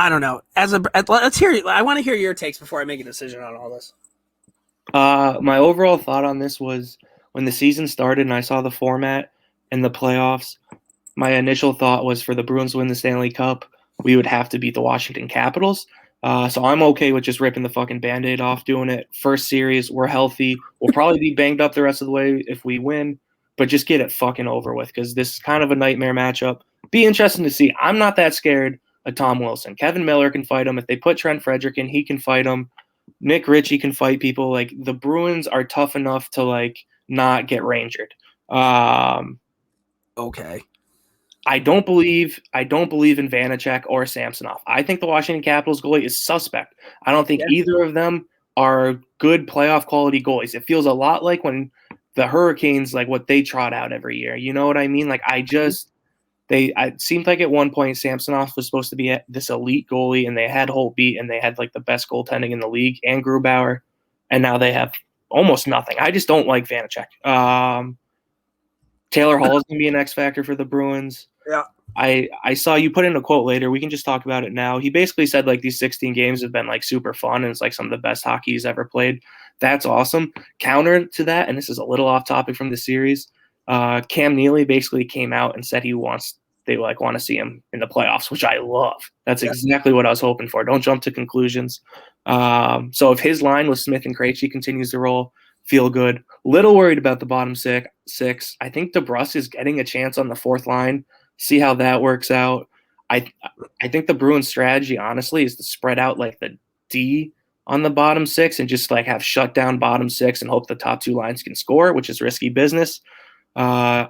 don't know. Let's hear. I want to hear your takes before I make a decision on all this. My overall thought on this was when the season started and I saw the format and the playoffs, my initial thought was for the Bruins to win the Stanley Cup, we would have to beat the Washington Capitals. So I'm okay with just ripping the fucking Band-Aid off, doing it. First series, we're healthy. We'll probably be banged up the rest of the way if we win, but just get it fucking over with because this is kind of a nightmare matchup. Be interesting to see. I'm not that scared of Tom Wilson. Kevin Miller can fight him. If they put Trent Frederick in, he can fight him. Nick Ritchie can fight people. Like, the Bruins are tough enough to, like, not get rangered. Okay. I don't believe in Vanacek or Samsonov. I think the Washington Capitals goalie is suspect. I don't think either of them are good playoff quality goalies. It feels a lot like when the Hurricanes, like what they trot out every year. You know what I mean? Like it seemed like at one point Samsonov was supposed to be this elite goalie and they had Holt beat and they had like the best goaltending in the league and Grubauer, and now they have almost nothing. I just don't like Vanacek. Taylor Hall is going to be an X factor for the Bruins. Yeah. I saw you put in a quote later. We can just talk about it now. He basically said like these 16 games have been like super fun and it's like some of the best hockey he's ever played. That's awesome. Counter to that, and this is a little off topic from the series, Cam Neely basically came out and said they want to see him in the playoffs, which I love. That's exactly what I was hoping for. Don't jump to conclusions. So if his line with Smith and Krejci continues to roll, feel good. Little worried about the bottom six. I think DeBrusk is getting a chance on the fourth line. See how that works out. I think the Bruins strategy, honestly, is to spread out like the D on the bottom six and just like have shut down bottom six and hope the top two lines can score, which is risky business. The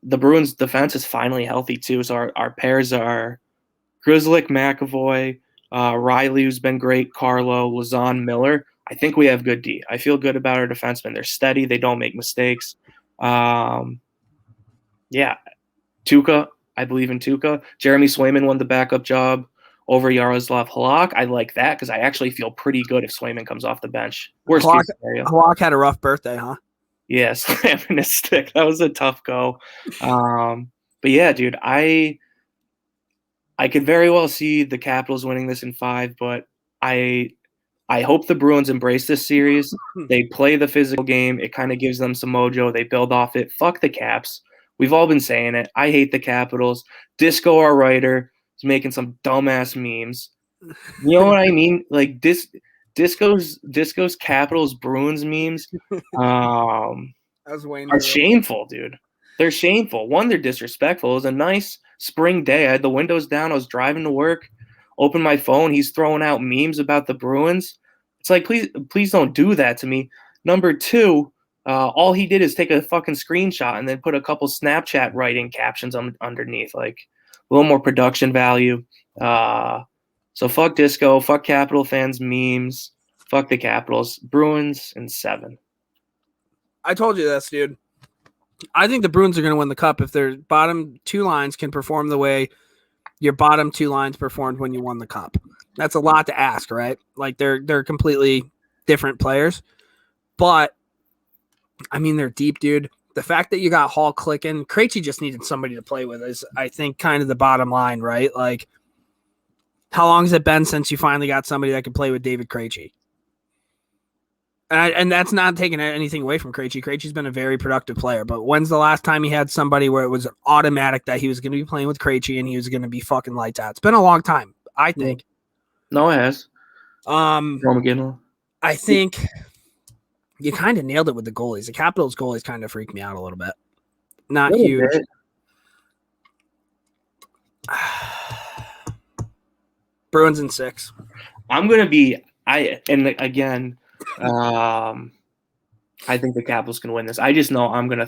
Bruins defense is finally healthy too. So our pairs are Grzelcyk, McAvoy, Riley, who's been great, Carlo, Lazan, Miller. I think we have good D. I feel good about our defensemen. They're steady. They don't make mistakes. Tuukka, I believe in Tuukka. Jeremy Swayman won the backup job over Yaroslav Halak. I like that because I actually feel pretty good if Swayman comes off the bench. Worst case scenario. Halak had a rough birthday, huh? Yeah, slamming his stick. That was a tough go. But yeah, dude, I could very well see the Capitals winning this in 5, but I hope the Bruins embrace this series. They play the physical game. It kind of gives them some mojo. They build off it. Fuck the Caps. We've all been saying it. I hate the Capitals. Disco, our writer, is making some dumbass memes. You know what I mean? Like Disco's Capitals Bruins memes are shameful, dude. They're shameful. One, they're disrespectful. It was a nice spring day. I had the windows down. I was driving to work. Open my phone. He's throwing out memes about the Bruins. It's like, please don't do that to me. Number 2, all he did is take a fucking screenshot and then put a couple Snapchat writing captions underneath, like a little more production value. So fuck Disco, fuck Capital fans memes, fuck the Capitals. Bruins in 7. I told you this, dude. I think the Bruins are going to win the cup if their bottom 2 lines can perform the way your bottom 2 lines performed when you won the cup. That's a lot to ask, right? Like they're completely different players, but I mean, they're deep, dude. The fact that you got Hall clicking, Krejci just needed somebody to play with is, I think, kind of the bottom line, right? Like, how long has it been since you finally got somebody that can play with David Krejci? And that's not taking anything away from Krejci. Krejci's been a very productive player, but when's the last time he had somebody where it was automatic that he was going to be playing with Krejci and he was going to be fucking lights out? It's been a long time, I think. No, it has. I think you kind of nailed it with the goalies. The Capitals goalies kind of freaked me out a little bit. Not huge. Bruins in 6. I'm going to be I think the Capitals can win this. I just know I'm going to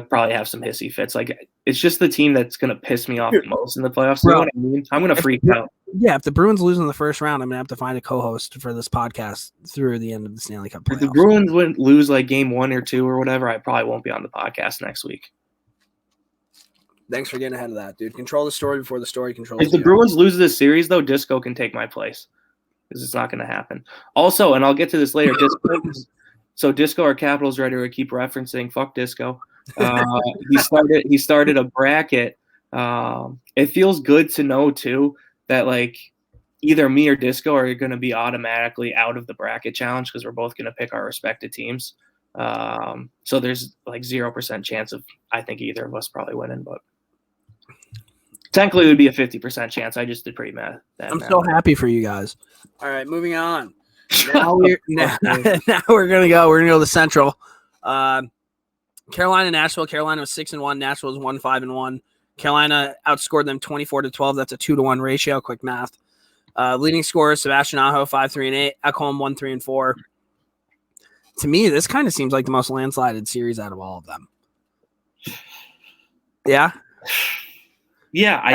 probably have some hissy fits. Like, it's just the team that's going to piss me off the most in the playoffs. You know what I mean? I'm going to freak out. Yeah, if the Bruins lose in the first round, I'm gonna have to find a co-host for this podcast through the end of the Stanley Cup playoffs. If the Bruins wouldn't lose like game 1 or 2 or whatever, I probably won't be on the podcast next week. Thanks for getting ahead of that, dude. Control the story before the story controls you. If the Bruins lose this series, though, Disco can take my place because it's not going to happen. Also, and I'll get to this later, Disco, our Capitals writer, would keep referencing, fuck Disco. He started a bracket. It feels good to know, too, that like either me or Disco are going to be automatically out of the bracket challenge because we're both going to pick our respective teams. So there's like 0% chance of, I think, either of us probably winning, but technically it would be a 50% chance. I just did pretty mad. I'm so happy for you guys. All right, moving on. Now we're gonna go to the Central. Carolina, Nashville. Carolina was 6-1. Nashville was 5-1. Carolina outscored them 24-12. That's a 2-1 ratio. Quick math. Leading scorers: Sebastian Aho 5-3 and 8. Ekholm 1-3 and 4. To me, this kind of seems like the most landslided series out of all of them. Yeah. Yeah, I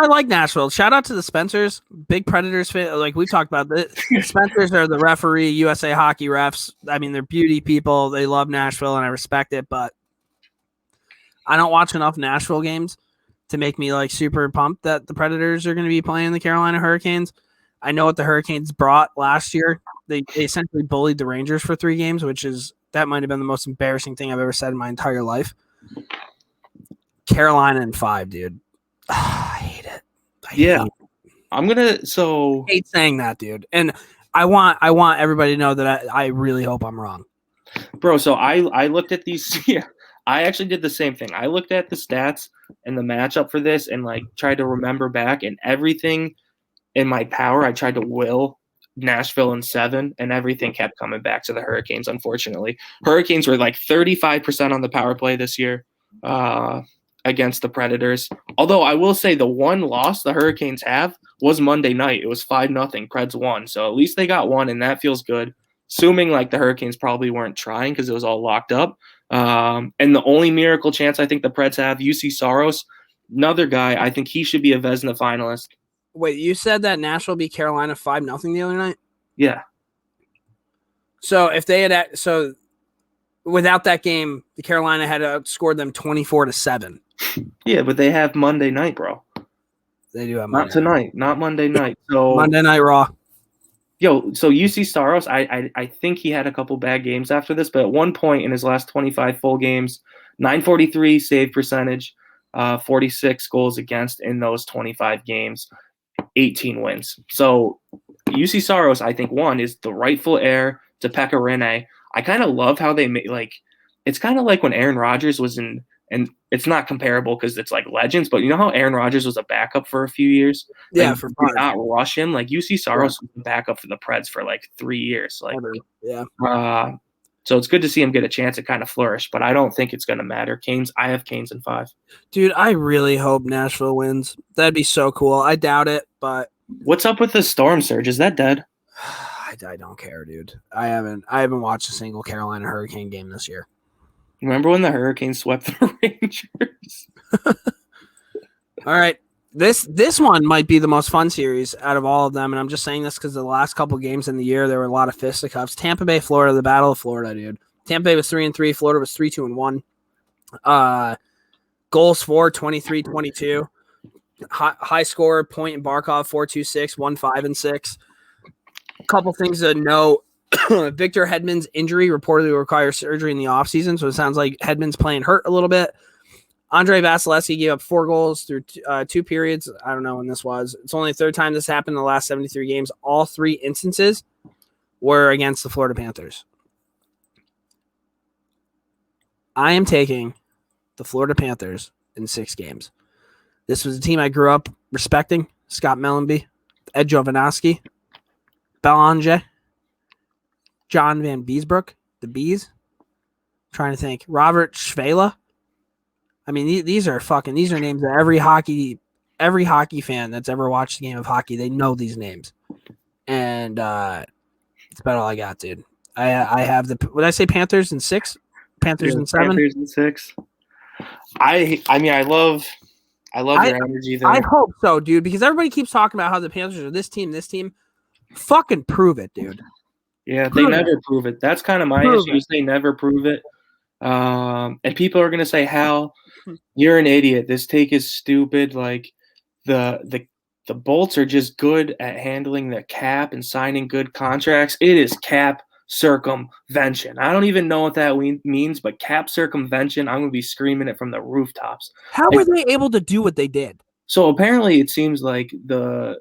like Nashville. Shout out to the Spencers, big Predators fan. Like we've talked about, the Spencers are the referee, USA hockey refs. I mean, they're beauty people. They love Nashville, and I respect it. But I don't watch enough Nashville games to make me like super pumped that the Predators are going to be playing the Carolina Hurricanes. I know what the Hurricanes brought last year. They essentially bullied the Rangers for 3 games, that might have been the most embarrassing thing I've ever said in my entire life. Carolina in 5, dude. I hate it. I hate saying that, dude. And I want everybody to know that I really hope I'm wrong. Bro, so I looked at these. Yeah, I actually did the same thing. I looked at the stats and the matchup for this and like tried to remember back, and everything in my power, I tried to will Nashville in 7, and everything kept coming back to the Hurricanes, unfortunately. Hurricanes were like 35% on the power play this year against the Predators. Although I will say the one loss the Hurricanes have was Monday night. It was 5-0. Preds won. So at least they got one, and that feels good. Assuming like the Hurricanes probably weren't trying because it was all locked up. And the only miracle chance I think the Preds have, UC Saros, another guy, I think he should be a Vezina finalist. Wait, you said that Nashville beat Carolina 5-0 the other night? Yeah. So if they had without that game, the Carolina had outscored them 24-7. Yeah, but they have Monday night, bro. They do have Monday not tonight, night. Not Monday night. So Monday Night Raw. Yo, so UC Saros, I think he had a couple bad games after this, but at one point in his last 25 full games, 943 save percentage, 46 goals against in those 25 games, 18 wins. So UC Saros, I think, one, is the rightful heir to Pekka Rinne. I kind of love how they make, like, it's kind of like when Aaron Rodgers was in, and it's not comparable because it's like legends, but you know how Aaron Rodgers was a backup for a few years? Yeah, like, for did not rush him. Like UC Saros was a backup for the Preds for like 3 years. Like, yeah. So it's good to see him get a chance to kind of flourish, but I don't think it's going to matter. Canes, I have Canes in 5. Dude, I really hope Nashville wins. That'd be so cool. I doubt it, but what's up with the storm surge? Is that dead? I don't care, dude. I haven't watched a single Carolina Hurricane game this year. Remember when the Hurricanes swept the Rangers? All right. This one might be the most fun series out of all of them, and I'm just saying this because the last couple games in the year, there were a lot of fisticuffs. Tampa Bay, Florida, the Battle of Florida, dude. Tampa Bay was 3-3. Florida was 3-2-1. Goals for 23-22. High score, Point and Barkov, 4-2-6, 1-5-6. A couple things to note. Victor Hedman's injury reportedly requires surgery in the offseason, so it sounds like Hedman's playing hurt a little bit. Andrei Vasilevsky gave up 4 goals through 2 periods. I don't know when this was. It's only the third time this happened in the last 73 games. All 3 instances were against the Florida Panthers. I am taking the Florida Panthers in 6 games. This was a team I grew up respecting. Scott Mellenby, Ed Jovanovski, Belanger, John Van Beesbrook, the Bees. Trying to think. Robert Schwela. I mean, these are names that every hockey fan that's ever watched a game of hockey, they know these names. And that's about all I got, dude. I have would I say Panthers in 6? Panthers in 7? Panthers in 6. I mean, I love I love your energy there. I hope so, dude, because everybody keeps talking about how the Panthers are this team. Fucking prove it, dude. Yeah, they never prove it. That's kind of my issue. They never prove it. And people are going to say, Hal, you're an idiot. This take is stupid. Like, the Bolts are just good at handling the cap and signing good contracts. It is cap circumvention. I don't even know what that means, but cap circumvention, I'm going to be screaming it from the rooftops. How were they able to do what they did? So apparently it seems like the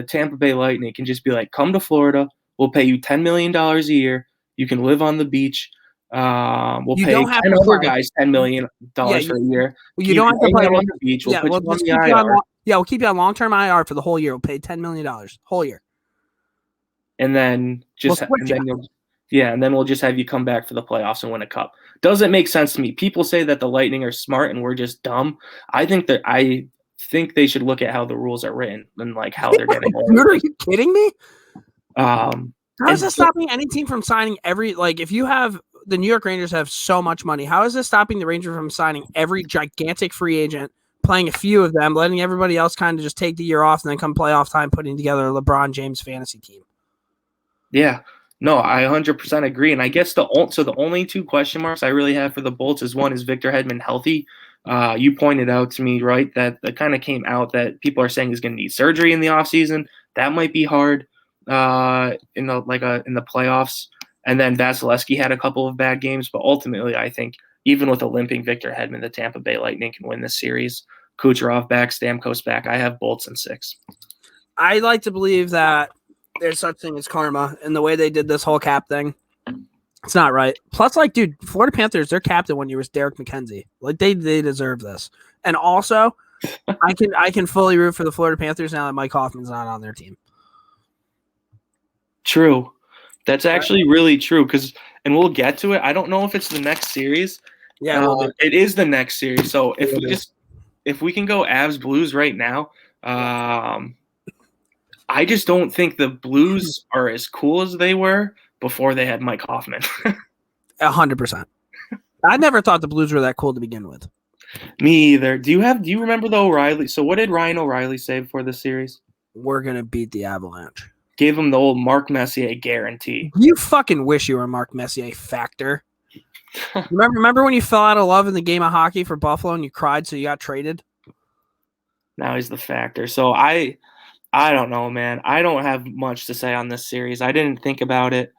Tampa Bay Lightning can just be like, come to Florida. We'll pay you $10 million a year. You can live on the beach. We'll pay 10 other guys $10 million for a year. Well, you don't have to play on the beach. We'll put you on the IR. We'll keep you on long-term IR for the whole year. We'll pay $10 million whole year. And then and then we'll just have you come back for the playoffs and win a cup. Doesn't make sense to me. People say that the Lightning are smart and we're just dumb. I think they should look at how the rules are written and like how they're getting. Are you kidding me? How is this stopping any team from signing if you have the New York Rangers have so much money, how is this stopping the Rangers from signing every gigantic free agent, playing a few of them, letting everybody else kind of just take the year off and then come playoff time putting together a LeBron James fantasy team? Yeah. No, I 100% agree. And I guess the only two question marks I really have for the Bolts is one, is Victor Hedman healthy? You pointed out to me, right, that kind of came out that people are saying he's going to need surgery in the offseason. That might be hard in the playoffs. And then Vasilevsky had a couple of bad games, but ultimately I think even with a limping Victor Hedman, the Tampa Bay Lightning can win this series. Kucherov back, Stamkos back. I have Bolts in 6. I like to believe that there's such thing as karma, and the way they did this whole cap thing, it's not right. Plus, dude, Florida Panthers, their captain one year was Derek McKenzie. They deserve this. And also, I can fully root for the Florida Panthers now that Mike Hoffman's not on their team. True. That's actually really true and we'll get to it. I don't know if it's the next series. Yeah, it is the next series. So if we can go Avs Blues right now, I just don't think the Blues are as cool as they were before they had Mike Hoffman. 100%. I never thought the Blues were that cool to begin with. Me either. Do you remember the O'Reilly? So what did Ryan O'Reilly say before the series? We're gonna beat the Avalanche. Gave him the old Mark Messier guarantee. You fucking wish you were Mark Messier factor. Remember when you fell out of love in the game of hockey for Buffalo and you cried so you got traded? Now he's the factor. So I don't know, man. I don't have much to say on this series. I didn't think about it.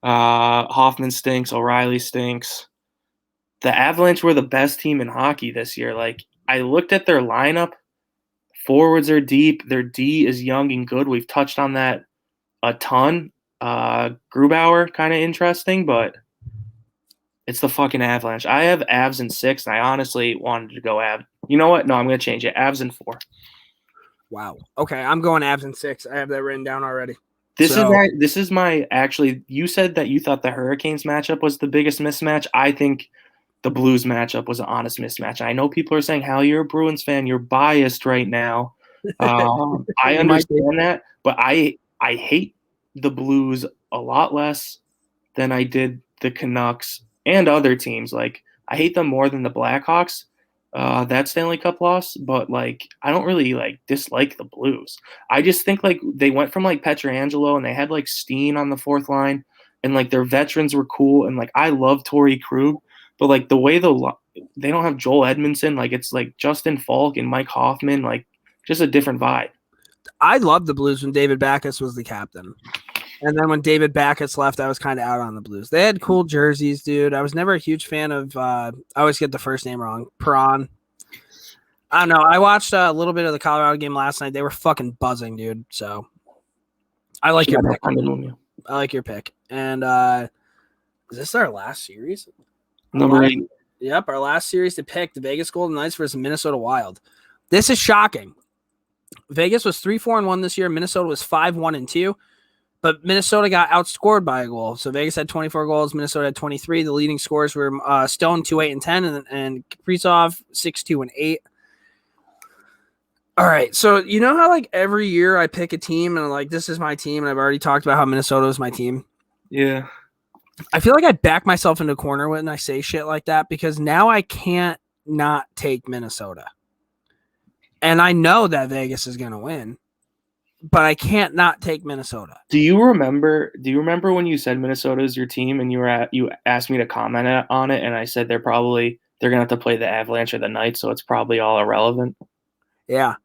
Hoffman stinks. O'Reilly stinks. The Avalanche were the best team in hockey this year. I looked at their lineup. Forwards are deep. Their D is young and good. We've touched on that a ton. Grubauer, kind of interesting, but it's the fucking Avalanche. I have Avs in 6, and I honestly wanted to go Avs. You know what? No, I'm going to change it. Avs in 4. Wow. Okay, I'm going Avs in 6. I have that written down already. This is my actually. You said that you thought the Hurricanes matchup was the biggest mismatch. I think the Blues matchup was an honest mismatch. I know people are saying, "Hal, you're a Bruins fan. You're biased right now." I understand that, but I hate the Blues a lot less than I did the Canucks and other teams. I hate them more than the Blackhawks. That Stanley Cup loss, but I don't really dislike the Blues. I just think they went from Pietrangelo and they had Steen on the fourth line, and their veterans were cool, and I love Torrey Krug, but the way they don't have Joel Edmondson, it's Justin Falk and Mike Hoffman, just a different vibe. I loved the Blues when David Backes was the captain. And then when David Backes left, I was kind of out on the Blues. They had cool jerseys, dude. I was never a huge fan of I always get the first name wrong. Perron. I don't know. I watched a little bit of the Colorado game last night. They were fucking buzzing, dude. So I like your pick. I like your pick. And is this our last series? Number 8. Yep, our last series to pick, the Vegas Golden Knights versus Minnesota Wild. This is shocking. Vegas was 3-4-1 this year. Minnesota was 5-1-2. But Minnesota got outscored by a goal. So Vegas had 24 goals. Minnesota had 23. The leading scores were Stone 2-8-10 and Kaprizov 6-2-8. All right. So you know how every year I pick a team and this is my team, and I've already talked about how Minnesota is my team. Yeah. I feel like I back myself into a corner when I say shit like that because now I can't not take Minnesota. And I know that Vegas is going to win, but I can't not take Minnesota. Do you remember when you said Minnesota is your team and you asked me to comment on it, and I said they're going to have to play the Avalanche or the Knights, so it's probably all irrelevant. Yeah.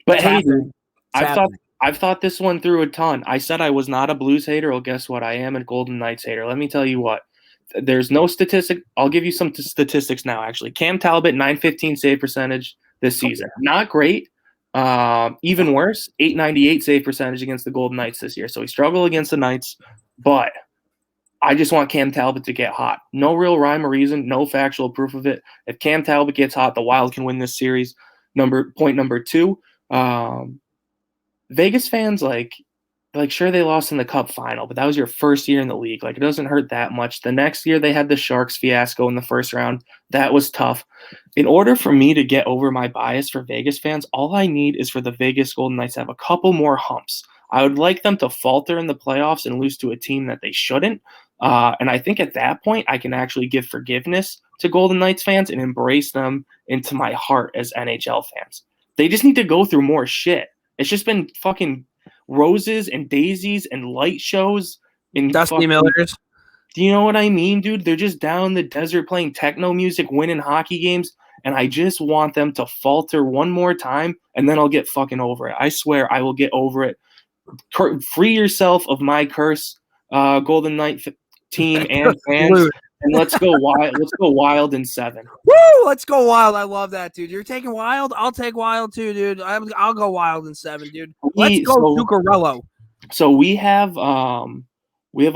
But hey, dude, I've thought this one through a ton. I said I was not a Blues hater. Well, guess what? I am a Golden Knights hater. Let me tell you what. There's no statistic. I'll give you some statistics now, actually. Cam Talbot, .915 save percentage this season. Not great. Even worse, .898 save percentage against the Golden Knights this year. So he struggled against the Knights, but I just want Cam Talbot to get hot. No real rhyme or reason, no factual proof of it. If Cam Talbot gets hot, the Wild can win this series. Point number 2, Vegas fans, sure, they lost in the Cup final, but that was your first year in the league. It doesn't hurt that much. The next year, they had the Sharks fiasco in the first round. That was tough. In order for me to get over my bias for Vegas fans, all I need is for the Vegas Golden Knights to have a couple more humps. I would like them to falter in the playoffs and lose to a team that they shouldn't. And I think at that point, I can actually give forgiveness to Golden Knights fans and embrace them into my heart as NHL fans. They just need to go through more shit. It's just been fucking roses and daisies and light shows in Dusty Millers. Do you know what I mean, dude? They're just down in the desert playing techno music, winning hockey games, and I just want them to falter one more time, and then I'll get fucking over it. I swear I will get over it. Free yourself of my curse, Golden Knight team and fans, and let's go wild. Let's go Wild in 7. Woo! Let's go Wild. I love that, dude. You're taking Wild. I'll take Wild too, dude. I'll go Wild in 7, dude. Let's go Zuccarello. So we have a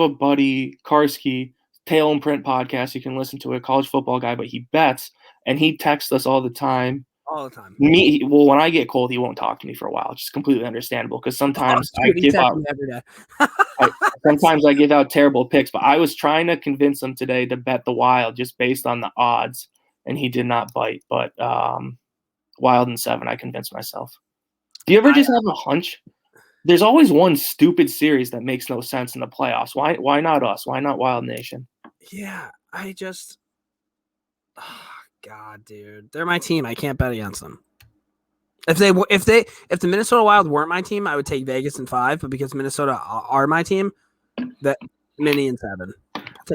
buddy, Karski, Tail and Print podcast. You can listen to it, college football guy, but he bets and he texts us all the time. All the time. When I get cold, he won't talk to me for a while, which is completely understandable because sometimes I give out every day. sometimes I give out terrible picks. But I was trying to convince him today to bet the Wild just based on the odds, and he did not bite. But Wild in 7, I convinced myself. Do you ever just have a hunch? There's always one stupid series that makes no sense in the playoffs. Why not us? Why not Wild Nation? Yeah, God, dude, they're my team. I can't bet against them. If the Minnesota Wild weren't my team, I would take Vegas in 5. But because Minnesota are my team, that Mini in 7.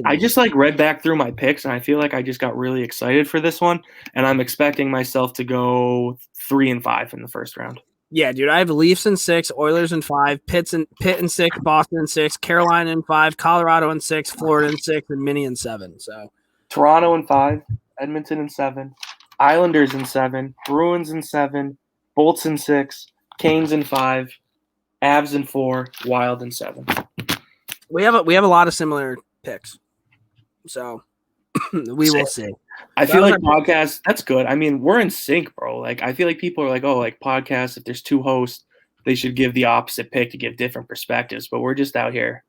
I just read back through my picks, and I feel like I just got really excited for this one, and I'm expecting myself to go 3 and 5 in the first round. Yeah, dude, I have Leafs in 6, Oilers in 5, Pitt in 6, Boston in 6, Carolina in 5, Colorado in 6, Florida in 6, and Mini in 7. So Toronto in 5. Edmonton in 7, Islanders in 7, Bruins in 7, Bolts in 6, Canes in 5, Avs in 4, Wild in 7. We have a lot of similar picks, so we will see. I feel like podcasts, that's good. I mean, we're in sync, bro. I feel like people are podcasts, if there's 2 hosts, they should give the opposite pick to give different perspectives, but we're just out here.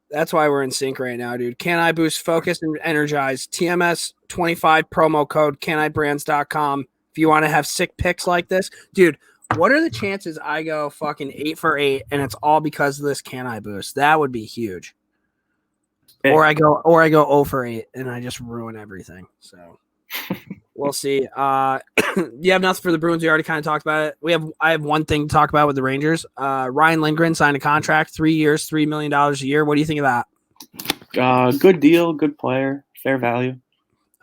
That's why we're in sync right now, dude. Can I boost focus and energize? TMS 25 promo code canibrands.com. If you want to have sick picks like this, dude, what are the chances I go fucking 8 for 8 and it's all because of this Can I boost? That would be huge. Hey. Or I go 0 for 8 and I just ruin everything. So we'll see. You have nothing for the Bruins. We already kind of talked about it. I have one thing to talk about with the Rangers. Ryan Lindgren signed a contract, 3 years, $3 million a year. What do you think of that? Good deal, good player, fair value.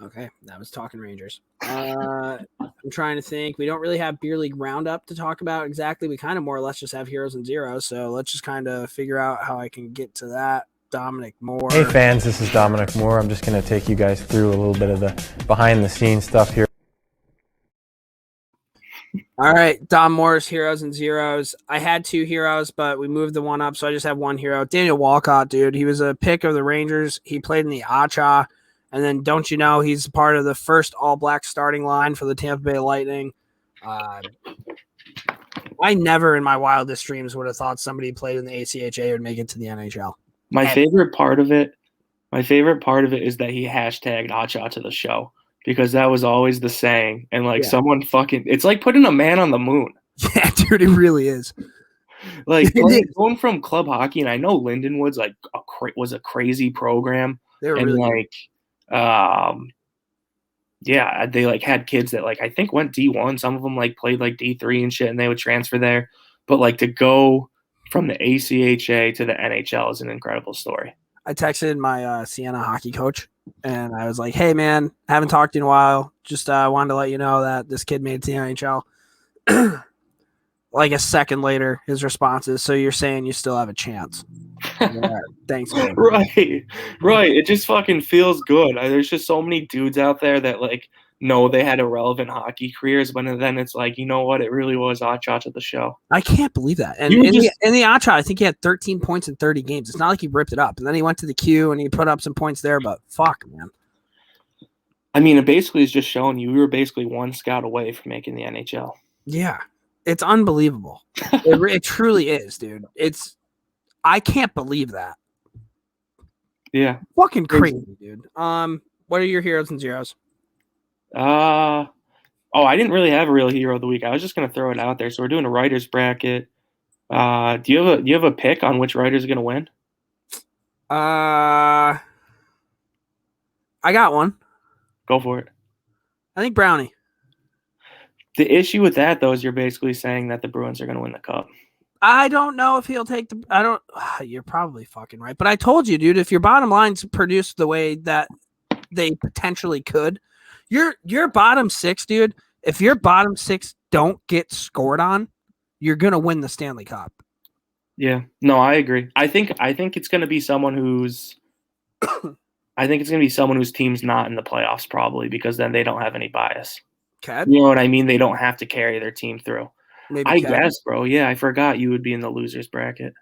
Okay, that was talking Rangers. I'm trying to think. We don't really have beer league roundup to talk about exactly. We kind of more or less just have heroes and zeros. So let's just kind of figure out how I can get to that. Dominic Moore. Hey fans, this is Dominic Moore. I'm just going to take you guys through a little bit of the behind the scenes stuff here. All right, Dom Moore's heroes and zeros. I had 2 heroes, but we moved the one up, so I just have 1 hero. Daniel Walcott, dude. He was a pick of the Rangers. He played in the Acha, and then don't you know he's part of the first all-black starting line for the Tampa Bay Lightning. I never in my wildest dreams would have thought somebody who played in the ACHA would make it to the NHL. My favorite part of it is that he hashtagged Acha to the show. Because that was always the saying. And, someone fucking – it's like putting a man on the moon. Yeah, dude, it really is. Going from club hockey, and I know Lindenwood's, was a crazy program. They were really yeah, they like had kids that like I think went D1. Some of them like played like D3 and shit, and they would transfer there. But like to go from the ACHA to the NHL is an incredible story. I texted my Siena hockey coach, and I was like, "Hey, man, haven't talked to you in a while. Just wanted to let you know that this kid made it to the NHL." Like a second later, his response is, "So you're saying you still have a chance?" Yeah, thanks, man. Right. It just fucking feels good. There's just so many dudes out there that like know they had irrelevant hockey careers, but then it's like, you know what? It really was Oshot at the show. I can't believe that. And in the Oshot, I think he had 13 points in 30 games. It's not like he ripped it up. And then he went to the Q and he put up some points there, but fuck, man. I mean, it basically is just showing you we were basically one scout away from making the NHL. Yeah. It's unbelievable. It truly is, dude. I can't believe that. Yeah. Fucking crazy, dude. What are your heroes and zeros? I didn't really have a real hero of the week. I was just gonna throw it out there. So we're doing a writer's bracket. Do you have a pick on which writer's gonna win? I got one. Go for it. I think Brownie. The issue with that though is you're basically saying that the Bruins are gonna win the cup. I don't know if he'll take you're probably fucking right. But I told you, dude, if your bottom line's produced the way that they potentially could, your bottom six, dude, if your bottom six don't get scored on, you're gonna win the Stanley Cup. Yeah. No, I agree. I think it's gonna be someone who's whose team's not in the playoffs probably, because then they don't have any bias. Ked? You know what I mean? They don't have to carry their team through. Maybe I Ked? guess, bro. Yeah, I forgot you would be in the losers bracket.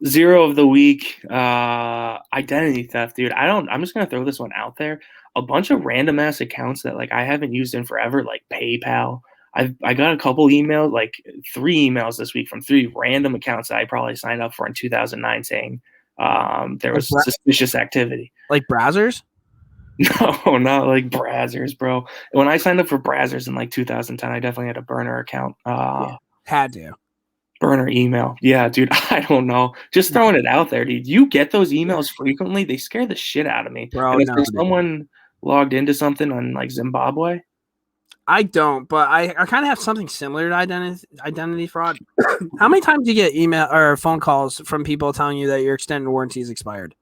Zero of the week, identity theft, dude. I'm just gonna throw this one out there. A bunch of random ass accounts that like I haven't used in forever, like PayPal. I got a couple emails, like 3 emails this week from 3 random accounts that I probably signed up for in 2009 saying there was suspicious activity. Like Brazzers? No, not like Brazzers, bro. When I signed up for Brazzers in like 2010, I definitely had a burner account. Had to. Burner email. Yeah, dude, I don't know. Just throwing it out there, dude. You get those emails frequently. They scare the shit out of me. Bro, and if there's someone logged into something on like Zimbabwe. I don't, but I kind of have something similar to identity fraud. How many times do you get email or phone calls from people telling you that your extended warranty is expired?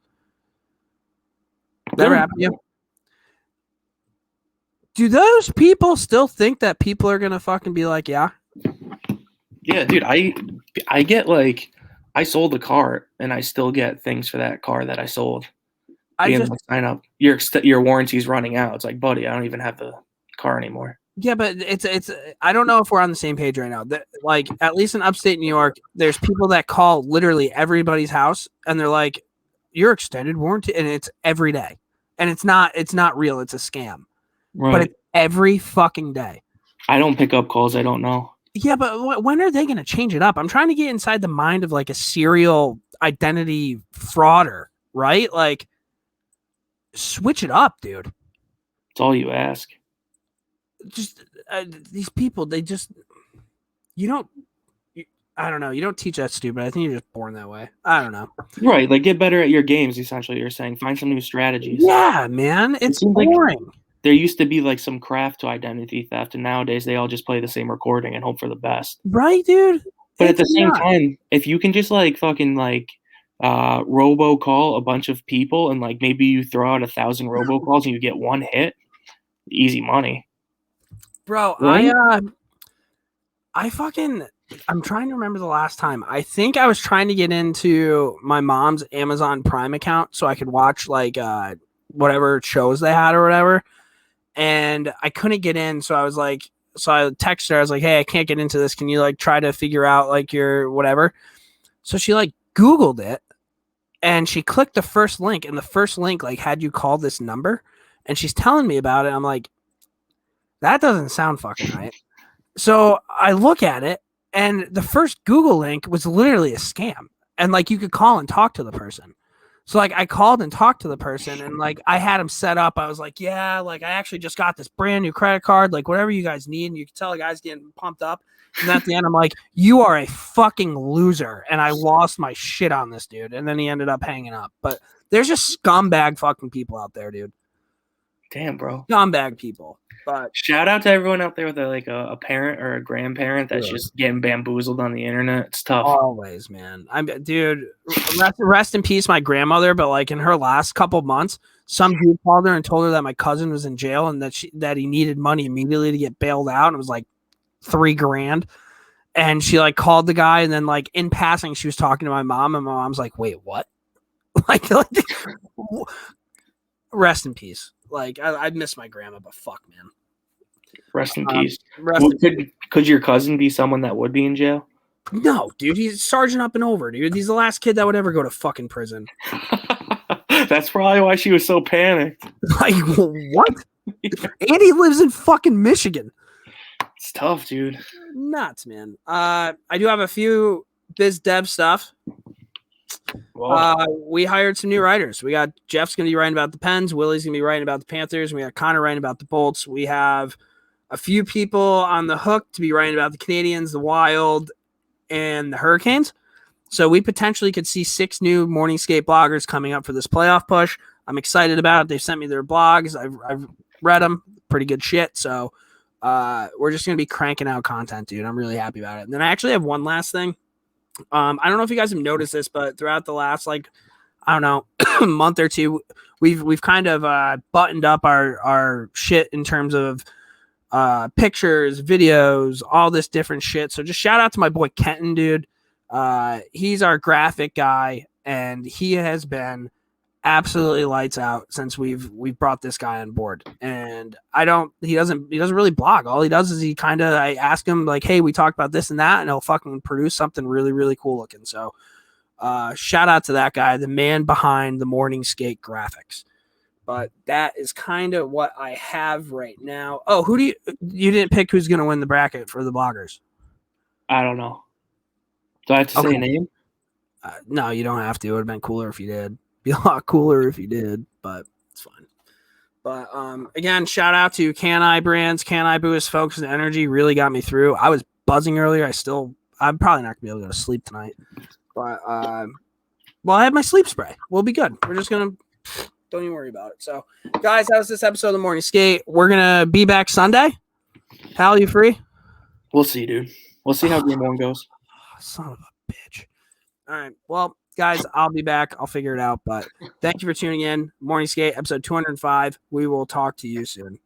Never happened to you? Do those people still think that people are gonna fucking be like, yeah? Yeah, dude, I get like I sold a car and I still get things for that car that I sold. I just sign up. Your warranty's running out. It's like, buddy, I don't even have the car anymore. Yeah, but it's I don't know if we're on the same page right now. Like at least in upstate New York, there's people that call literally everybody's house and they're like, your extended warranty, and it's every day. And it's not real, it's a scam. Right. But it's every fucking day. I don't pick up calls I don't know. Yeah, but when are they going to change it up? I'm trying to get inside the mind of like a serial identity frauder, right? Like, switch it up, dude. It's all you ask. Just these people, they just, I don't know. You don't teach that stupid. I think you're just born that way. I don't know. Right. Like, get better at your games, essentially. You're saying find some new strategies. Yeah, man. It's boring. Like there used to be like some craft to identity theft, and nowadays they all just play the same recording and hope for the best. Right, dude? But at the same time, if you can just like fucking like robocall a bunch of people and like maybe you throw out 1,000 robocalls and you get one hit, easy money. Bro, right? I'm trying to remember the last time. I think I was trying to get into my mom's Amazon Prime account so I could watch like whatever shows they had or whatever. And I couldn't get in. So I texted her. I was like, hey, I can't get into this. Can you like try to figure out like your whatever? So she like Googled it and she clicked the first link, and the first link like had you call this number, and she's telling me about it. I'm like, that doesn't sound fucking right. So I look at it, and the first Google link was literally a scam. And like you could call and talk to the person. So like I called and talked to the person, and like I had him set up. I was like, yeah, like I actually just got this brand new credit card, like whatever you guys need. And you can tell the guy's getting pumped up. And at the end, I'm like, you are a fucking loser. And I lost my shit on this dude. And then he ended up hanging up. But there's just scumbag fucking people out there, dude. Damn, bro. Scumbag people. But shout out to everyone out there with a parent or a grandparent that's just getting bamboozled on the internet. It's tough. Always, man. Dude, rest in peace, my grandmother. But like in her last couple months, some dude called her and told her that my cousin was in jail and that he needed money immediately to get bailed out. And it was like $3,000. And she like called the guy, and then like in passing, she was talking to my mom, and my mom's like, "Wait, what?" like rest in peace. Like I miss my grandma, but fuck, man. Rest in peace. Could your cousin be someone that would be in jail? No, dude. He's sergeant up and over, dude. He's the last kid that would ever go to fucking prison. That's probably why she was so panicked. Like, what? And he lives in fucking Michigan. It's tough, dude. Nuts, man. I do have a few biz dev stuff. We hired some new writers. We got Jeff's going to be writing about the Pens. Willie's going to be writing about the Panthers. We got Connor writing about the Bolts. We have a few people on the hook to be writing about the Canadians, the Wild, and the Hurricanes. So we potentially could see 6 new morning skate bloggers coming up for this playoff push. I'm excited about it. They sent me their blogs. I've read them. Pretty good shit. So we're just going to be cranking out content, dude. I'm really happy about it. And then I actually have one last thing. I don't know if you guys have noticed this, but throughout the last, month or two, we've kind of buttoned up our shit in terms of pictures, videos, all this different shit. So just shout out to my boy Kenton, dude. He's our graphic guy, and he has been absolutely lights out since we've brought this guy on board. And he doesn't really blog. All he does is I ask him like, hey, we talked about this and that, and he'll fucking produce something really, really cool looking. So shout out to that guy, the man behind the morning skate graphics. But that is kind of what I have right now. Oh, you didn't pick who's going to win the bracket for the bloggers? I don't know. Do I have to say a name? No, you don't have to. It would have been cooler if you did. Be a lot cooler if you did, but it's fine. But again, shout out to Can I Brands, Can I Boost, Focus and Energy really got me through. I was buzzing earlier. I'm probably not gonna be able to go to sleep tonight. But I have my sleep spray. We'll be good. We're just gonna don't even worry about it. So guys, that was this episode of the Morning Skate. We're gonna be back Sunday. Hal, you free? We'll see, dude. We'll see how game 1 goes. Son of a bitch. All right. Well, guys, I'll be back. I'll figure it out. But thank you for tuning in. Morning Skate, episode 205. We will talk to you soon.